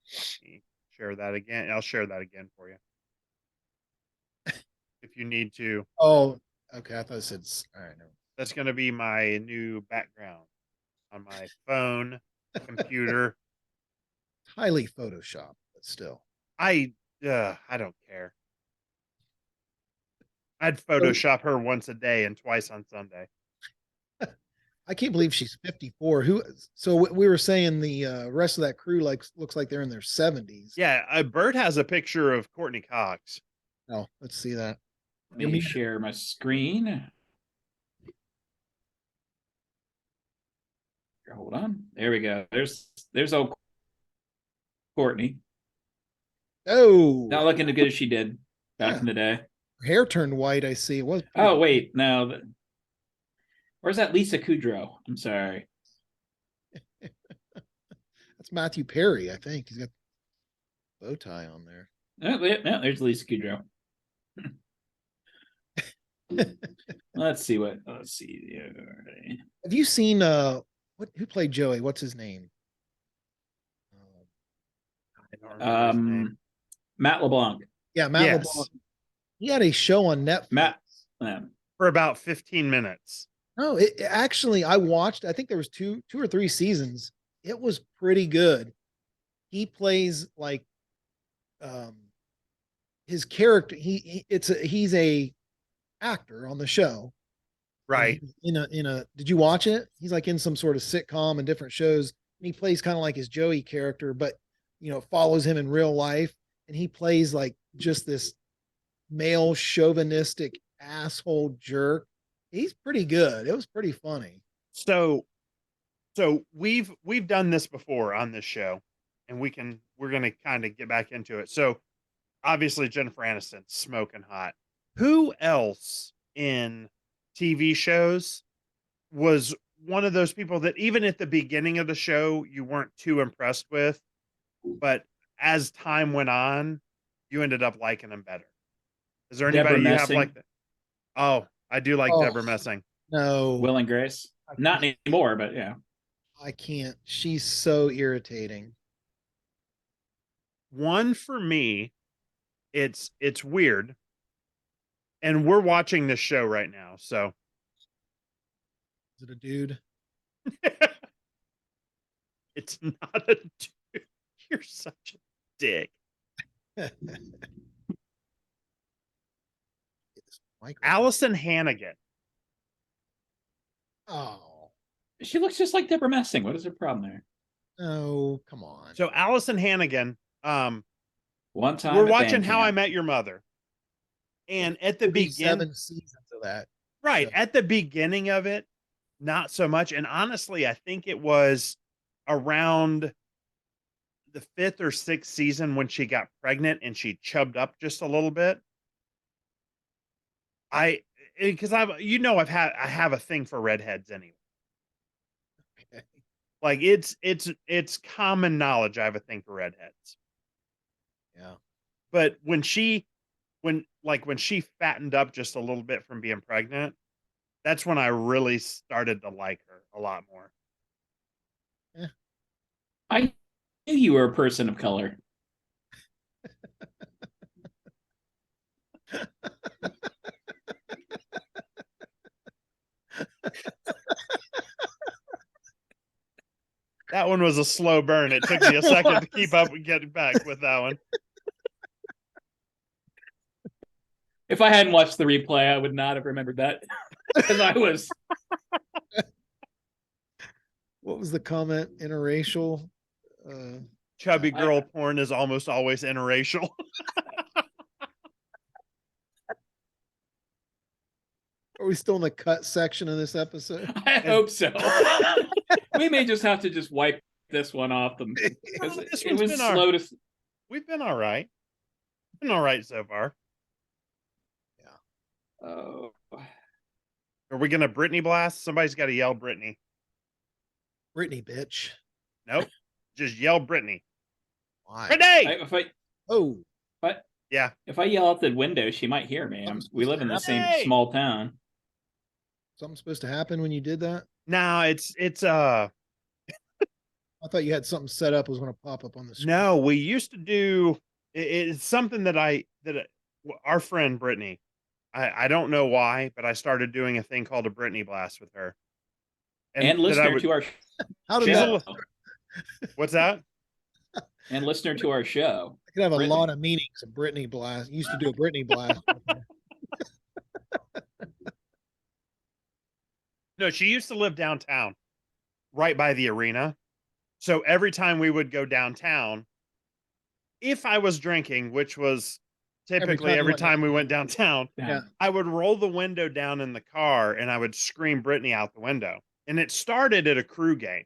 Share that again. I'll share that again for you. If you need to. Oh, okay. I thought it said, all right. No. That's going to be my new background on my phone, computer. Highly Photoshop, but still. I don't care. I'd Photoshop her once a day and twice on Sunday. I can't believe she's 54. So we were saying the rest of that crew looks like they're in their 70s. Yeah, Bert has a picture of Courtney Cox. Oh, let's see that. Let me share my screen. Hold on. There we go. There's old Courtney. Oh, Not looking as good as she did back Yeah. in the day. her hair turned white. I see. It was. Oh, wait. No. Where's that Lisa Kudrow? I'm sorry. That's Matthew Perry, I think. He's got a bow tie on there. Oh, yeah, there's Lisa Kudrow. Let's see. Have you seen who played Joey? What's his name? I don't remember his name. Matt LeBlanc. Yeah, Matt Yes. LeBlanc. He had a show on Netflix. Matt. For about 15 minutes. No, it actually I watched. I think there was two or three seasons. It was pretty good. He plays like his character. He's a actor on the show. Right. In a did you watch it? He's like in some sort of sitcom and different shows. And he plays kind of like his Joey character, but follows him in real life. And he plays like just this male chauvinistic asshole jerk. He's pretty good. It was pretty funny. So we've done this before on this show, and we're gonna kind of get back into it. So obviously Jennifer Aniston, smoking hot. Who else in TV shows was one of those people that even at the beginning of the show you weren't too impressed with, but as time went on, you ended up liking them better? Is there anybody Deborah you have Messing. like that? Oh, I do like Deborah Messing. No, Will and Grace. Not anymore, but yeah. I can't. She's so irritating. One for me, it's weird. And we're watching this show right now, so Is it a dude? It's not a dude. You're such a dick. Allison Hannigan. Oh, She looks just like Deborah Messing. What is her problem there? no, come on. So Allison Hannigan, One time we're at watching band How I camp. Met Your Mother. And at the 47 beginning, seasons of that. right, show. at the beginning of it, not so much. And honestly, I think it was around the 5th or 6th season when she got pregnant and she chubbed up just a little bit. Because I have a thing for redheads anyway. Okay. Like it's common knowledge I have a thing for redheads. Yeah. But when she fattened up just a little bit from being pregnant, that's when I really started to like her a lot more. I knew you were a person of color. That one was a slow burn. It took me a second to keep up and get back with that one. If I hadn't watched the replay, I would not have remembered that. Because I was What was the comment? Interracial. Chubby girl porn is almost always interracial. Are we still in the cut section of this episode? I hope so. We may just have to just wipe this one off them. Because This it one's was been slow to. We've been all right. Been all right so far. Oh. Are we gonna Britney blast? Somebody's got to yell Britney. Brittany, bitch. Nope. Just yell Britney. Why? Britney! Oh, Yeah. If I yell out the window, she might hear me. We live in the same Hey! small town. something supposed to happen when you did that? No, it's I thought you had something set up was going to pop up on the screen. no, we used to do it's something that our friend Brittany, I don't know why, but I started doing a thing called a Britney blast with her. And that I listener would- to our How did she's that? what's that? and listener to our show. I could have a Brittany. lot of meanings. A Brittany blast. Used to do a Brittany blast. No, she used to live downtown, right by the arena. So every time we would go downtown, if I was drinking, which was typically time you every went time we went downtown, Yeah. I would roll the window down in the car and I would scream Brittany out the window. And it started at a crew game.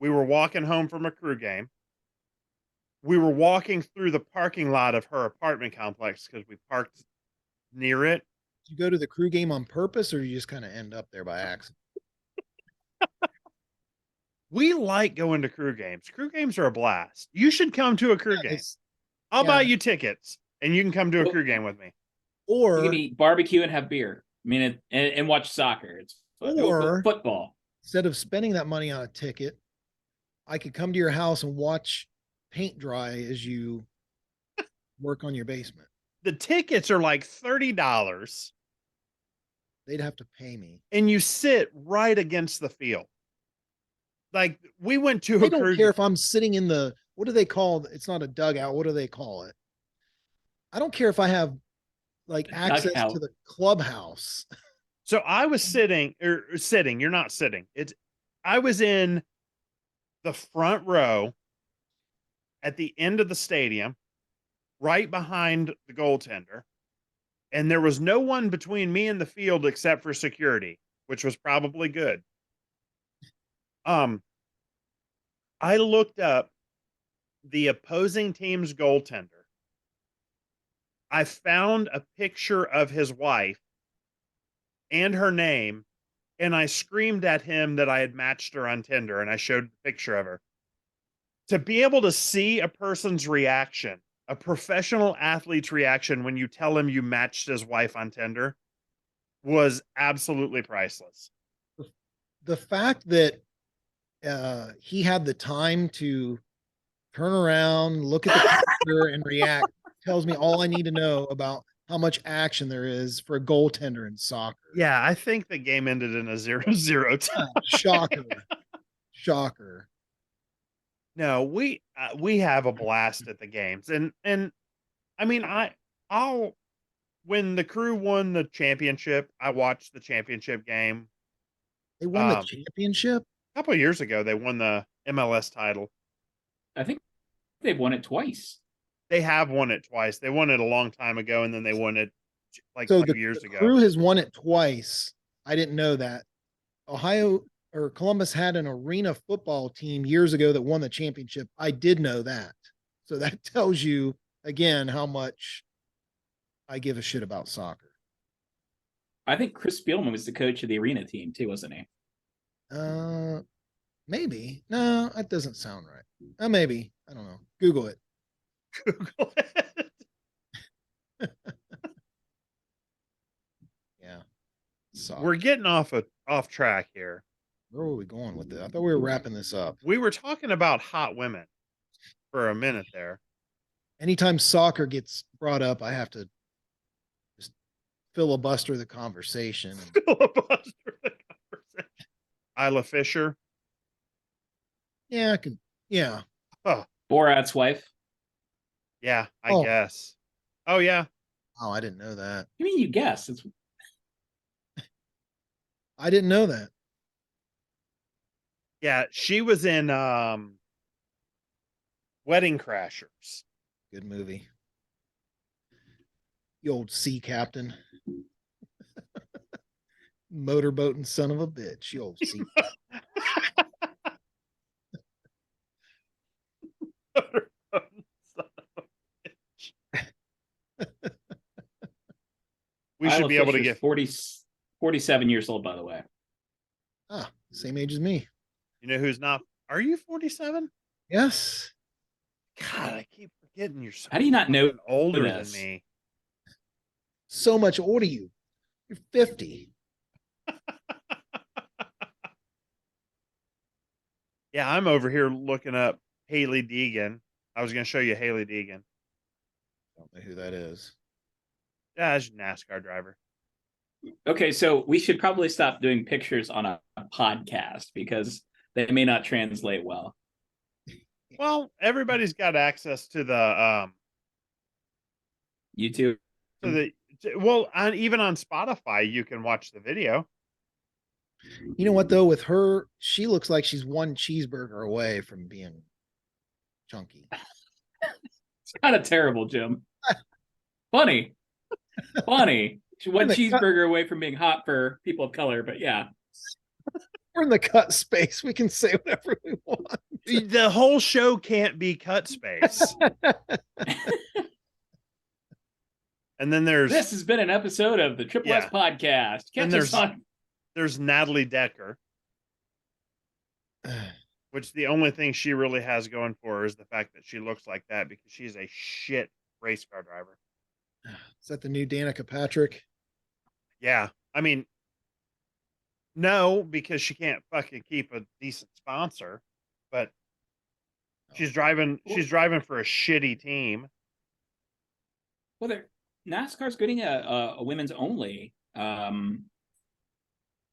We were walking home from a crew game. We were walking through the parking lot of her apartment complex because we parked near it. Did you go to the crew game on purpose, or you just kind of end up there by accident? We like going to crew games. Crew games are a blast. You should come to a crew game. I'll yeah. buy you tickets and you can come to a Well- crew game with me. You Or can eat barbecue and have beer. I mean, and watch soccer. It's Or- football. instead of spending that money on a ticket, I could come to your house and watch paint dry as you work on your basement. The tickets are like $30 They'd have to pay me. and you sit right against the field. Like we went to I a don't crew care if I'm sitting in the, what do they call it? It's not a dugout. What do they call it? I don't care if I have like access Dugout. to the clubhouse. So I was sitting, you're not sitting. I was in the front row at the end of the stadium, right behind the goaltender. And there was no one between me and the field except for security, which was probably good. I looked up the opposing team's goaltender. I found a picture of his wife and her name, and I screamed at him that I had matched her on Tinder, and I showed the picture of her. To be able to see a person's reaction, a professional athlete's reaction when you tell him you matched his wife on Tinder, was absolutely priceless. The fact that he had the time to turn around, look at the picture, and react tells me all I need to know about how much action there is for a goaltender in soccer. Yeah, I think the game ended in a 0-0 tie. Shocker. Shocker. No, we have a blast at the games, and I mean, I'll when the crew won the championship, I watched the championship game. They won the A championship. couple of years ago, they won the MLS title. I think they've won it twice. They have won it twice. They won it a long time ago, and then they won it like So 2 years the ago. crew has won it twice. I didn't know that. Ohio or Columbus had an arena football team years ago that won the championship. I did know that. So that tells you again how much I give a shit about soccer. I think Chris Spielman was the coach of the arena team too, wasn't he? Maybe. No, that doesn't sound right. Maybe. I don't know. Google it. Google it. Yeah. Soccer. We're getting off track here. Where were we going with it? I thought we were wrapping this up. We were talking about hot women for a minute there. Anytime soccer gets brought up, I have to just filibuster the conversation. Filibuster the conversation. Isla Fisher. Yeah, I can. Yeah. Borat's wife. Yeah, I Oh. guess. Oh yeah. Oh, I didn't know that. You mean you guess? It's I didn't know that. Yeah, she was in Wedding Crashers. Good movie. The old sea captain. Motorboating son of a bitch. You old sea. We should Isla be able to Fisher's get 47 years old, by the way. Ah, same age as me. You know who's not? Are you 47? Yes. God, I keep forgetting you're so How do you not know fucking older this? than me. So much older you. You're 50. Yeah, I'm over here looking up Haley Deegan. I was going to show you Haley Deegan. Don't know who that is. Yeah, she's a NASCAR driver. Okay, so we should probably stop doing pictures on a podcast because they may not translate well. Well, everybody's got access to the YouTube. even on Spotify you can watch the video. You know what though? With her, she looks like she's one cheeseburger away from being chunky. It's kind of terrible, Jim. Funny. She one cheeseburger away from being hot for people of color, but yeah. We're in the cut space. We can say whatever we want. The whole show can't be cut space. And then This has been an episode of the Triple S Podcast. Catch us on. There's Natalie Decker, which the only thing she really has going for her is the fact that she looks like that because she's a shit race car driver. Is that the new Danica Patrick? Yeah. I mean, no, because she can't fucking keep a decent sponsor, but she's driving for a shitty team. Well, NASCAR's getting a women's only.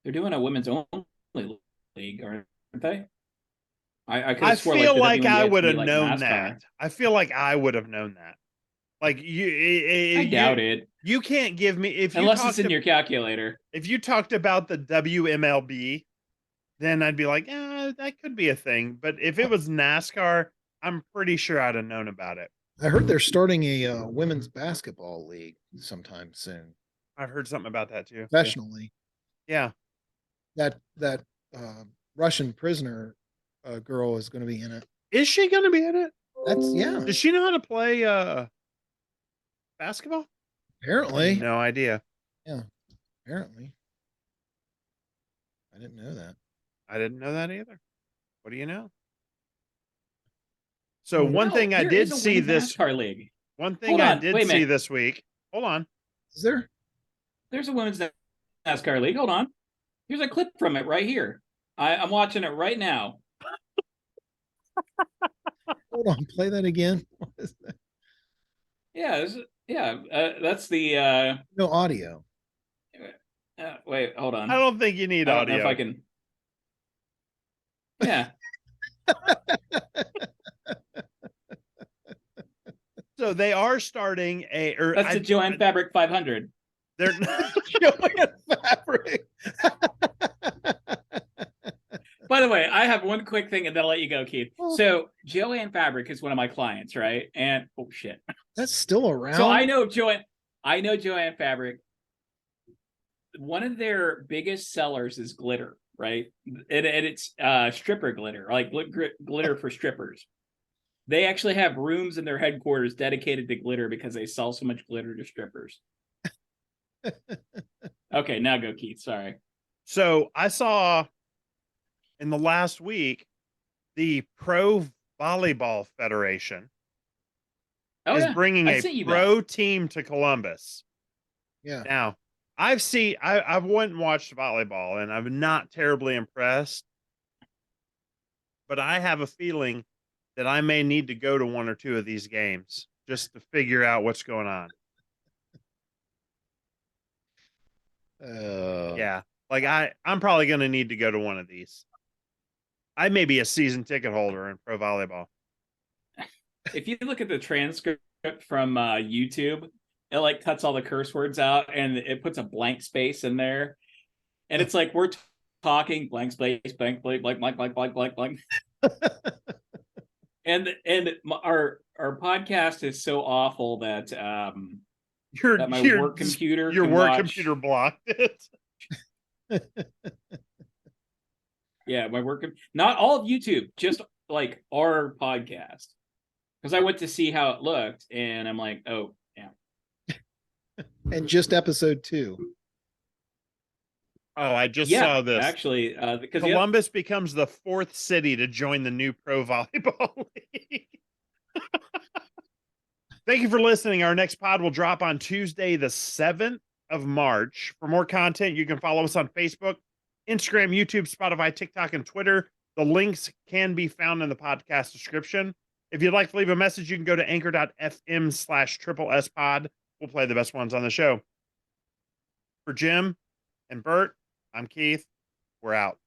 They're doing a women's only league, aren't they? I feel like I would have known that. I feel like I would have known that. Like I doubt it. You can't give me unless it's in your calculator. If you talked about the WMLB, then I'd be like, yeah, that could be a thing. But if it was NASCAR, I'm pretty sure I'd have known about it. I heard they're starting a women's basketball league sometime soon. I've heard something about that too. Professionally. Yeah. That Russian prisoner girl is going to be in it. Is she going to be in it? Yeah. Does she know how to play basketball? Apparently. No idea. Yeah. Apparently. I didn't know that. I didn't know that either. What do you know? So one thing I did see this league. One thing I did see this week. Hold on. Is there? There's a women's NASCAR league. Hold on. Here's a clip from it right here. I'm watching it right now. Hold on. Play that again. What is that? That's the no audio. Wait, hold on. I don't think you need audio. I don't know if I can. Yeah. So they are starting That's the Joanne Fabric 500. They're Joanne Fabric. By the way, I have one quick thing and then I'll let you go, Keith. So Joanne Fabric is one of my clients, right? And oh shit. That's still around. So I know Joanne Fabric. One of their biggest sellers is glitter, right? And it's stripper glitter, like glitter for strippers. They actually have rooms in their headquarters dedicated to glitter because they sell so much glitter to strippers. Okay, now go, Keith. Sorry. So I saw in the last week, the Pro Volleyball Federation is bringing a pro team to Columbus. Yeah. Now, I've went and watched volleyball, and I'm not terribly impressed. But I have a feeling that I may need to go to one or two of these games just to figure out what's going on. Yeah. Like I'm probably going to need to go to one of these. I may be a season ticket holder in pro volleyball. If you look at the transcript from YouTube, it like cuts all the curse words out and it puts a blank space in there. And it's like, we're talking blank space, blank, blank, blank, blank, blank, blank, blank, blank. And our podcast is so awful that my work computer computer blocked it. Yeah, my work, not all of YouTube, just like our podcast. Because I went to see how it looked, and I'm like, oh, yeah. And just episode 2. Oh, I just saw this. Actually, because Columbus becomes the 4th city to join the new Pro Volleyball League. Thank you for listening. Our next pod will drop on Tuesday, the 7th of March. For more content, you can follow us on Facebook, Instagram, YouTube, Spotify, TikTok, and Twitter. The links can be found in the podcast description. If you'd like to leave a message, you can go to anchor.fm/SSS pod. We'll play the best ones on the show. For Jim and Bert, I'm Keith. We're out.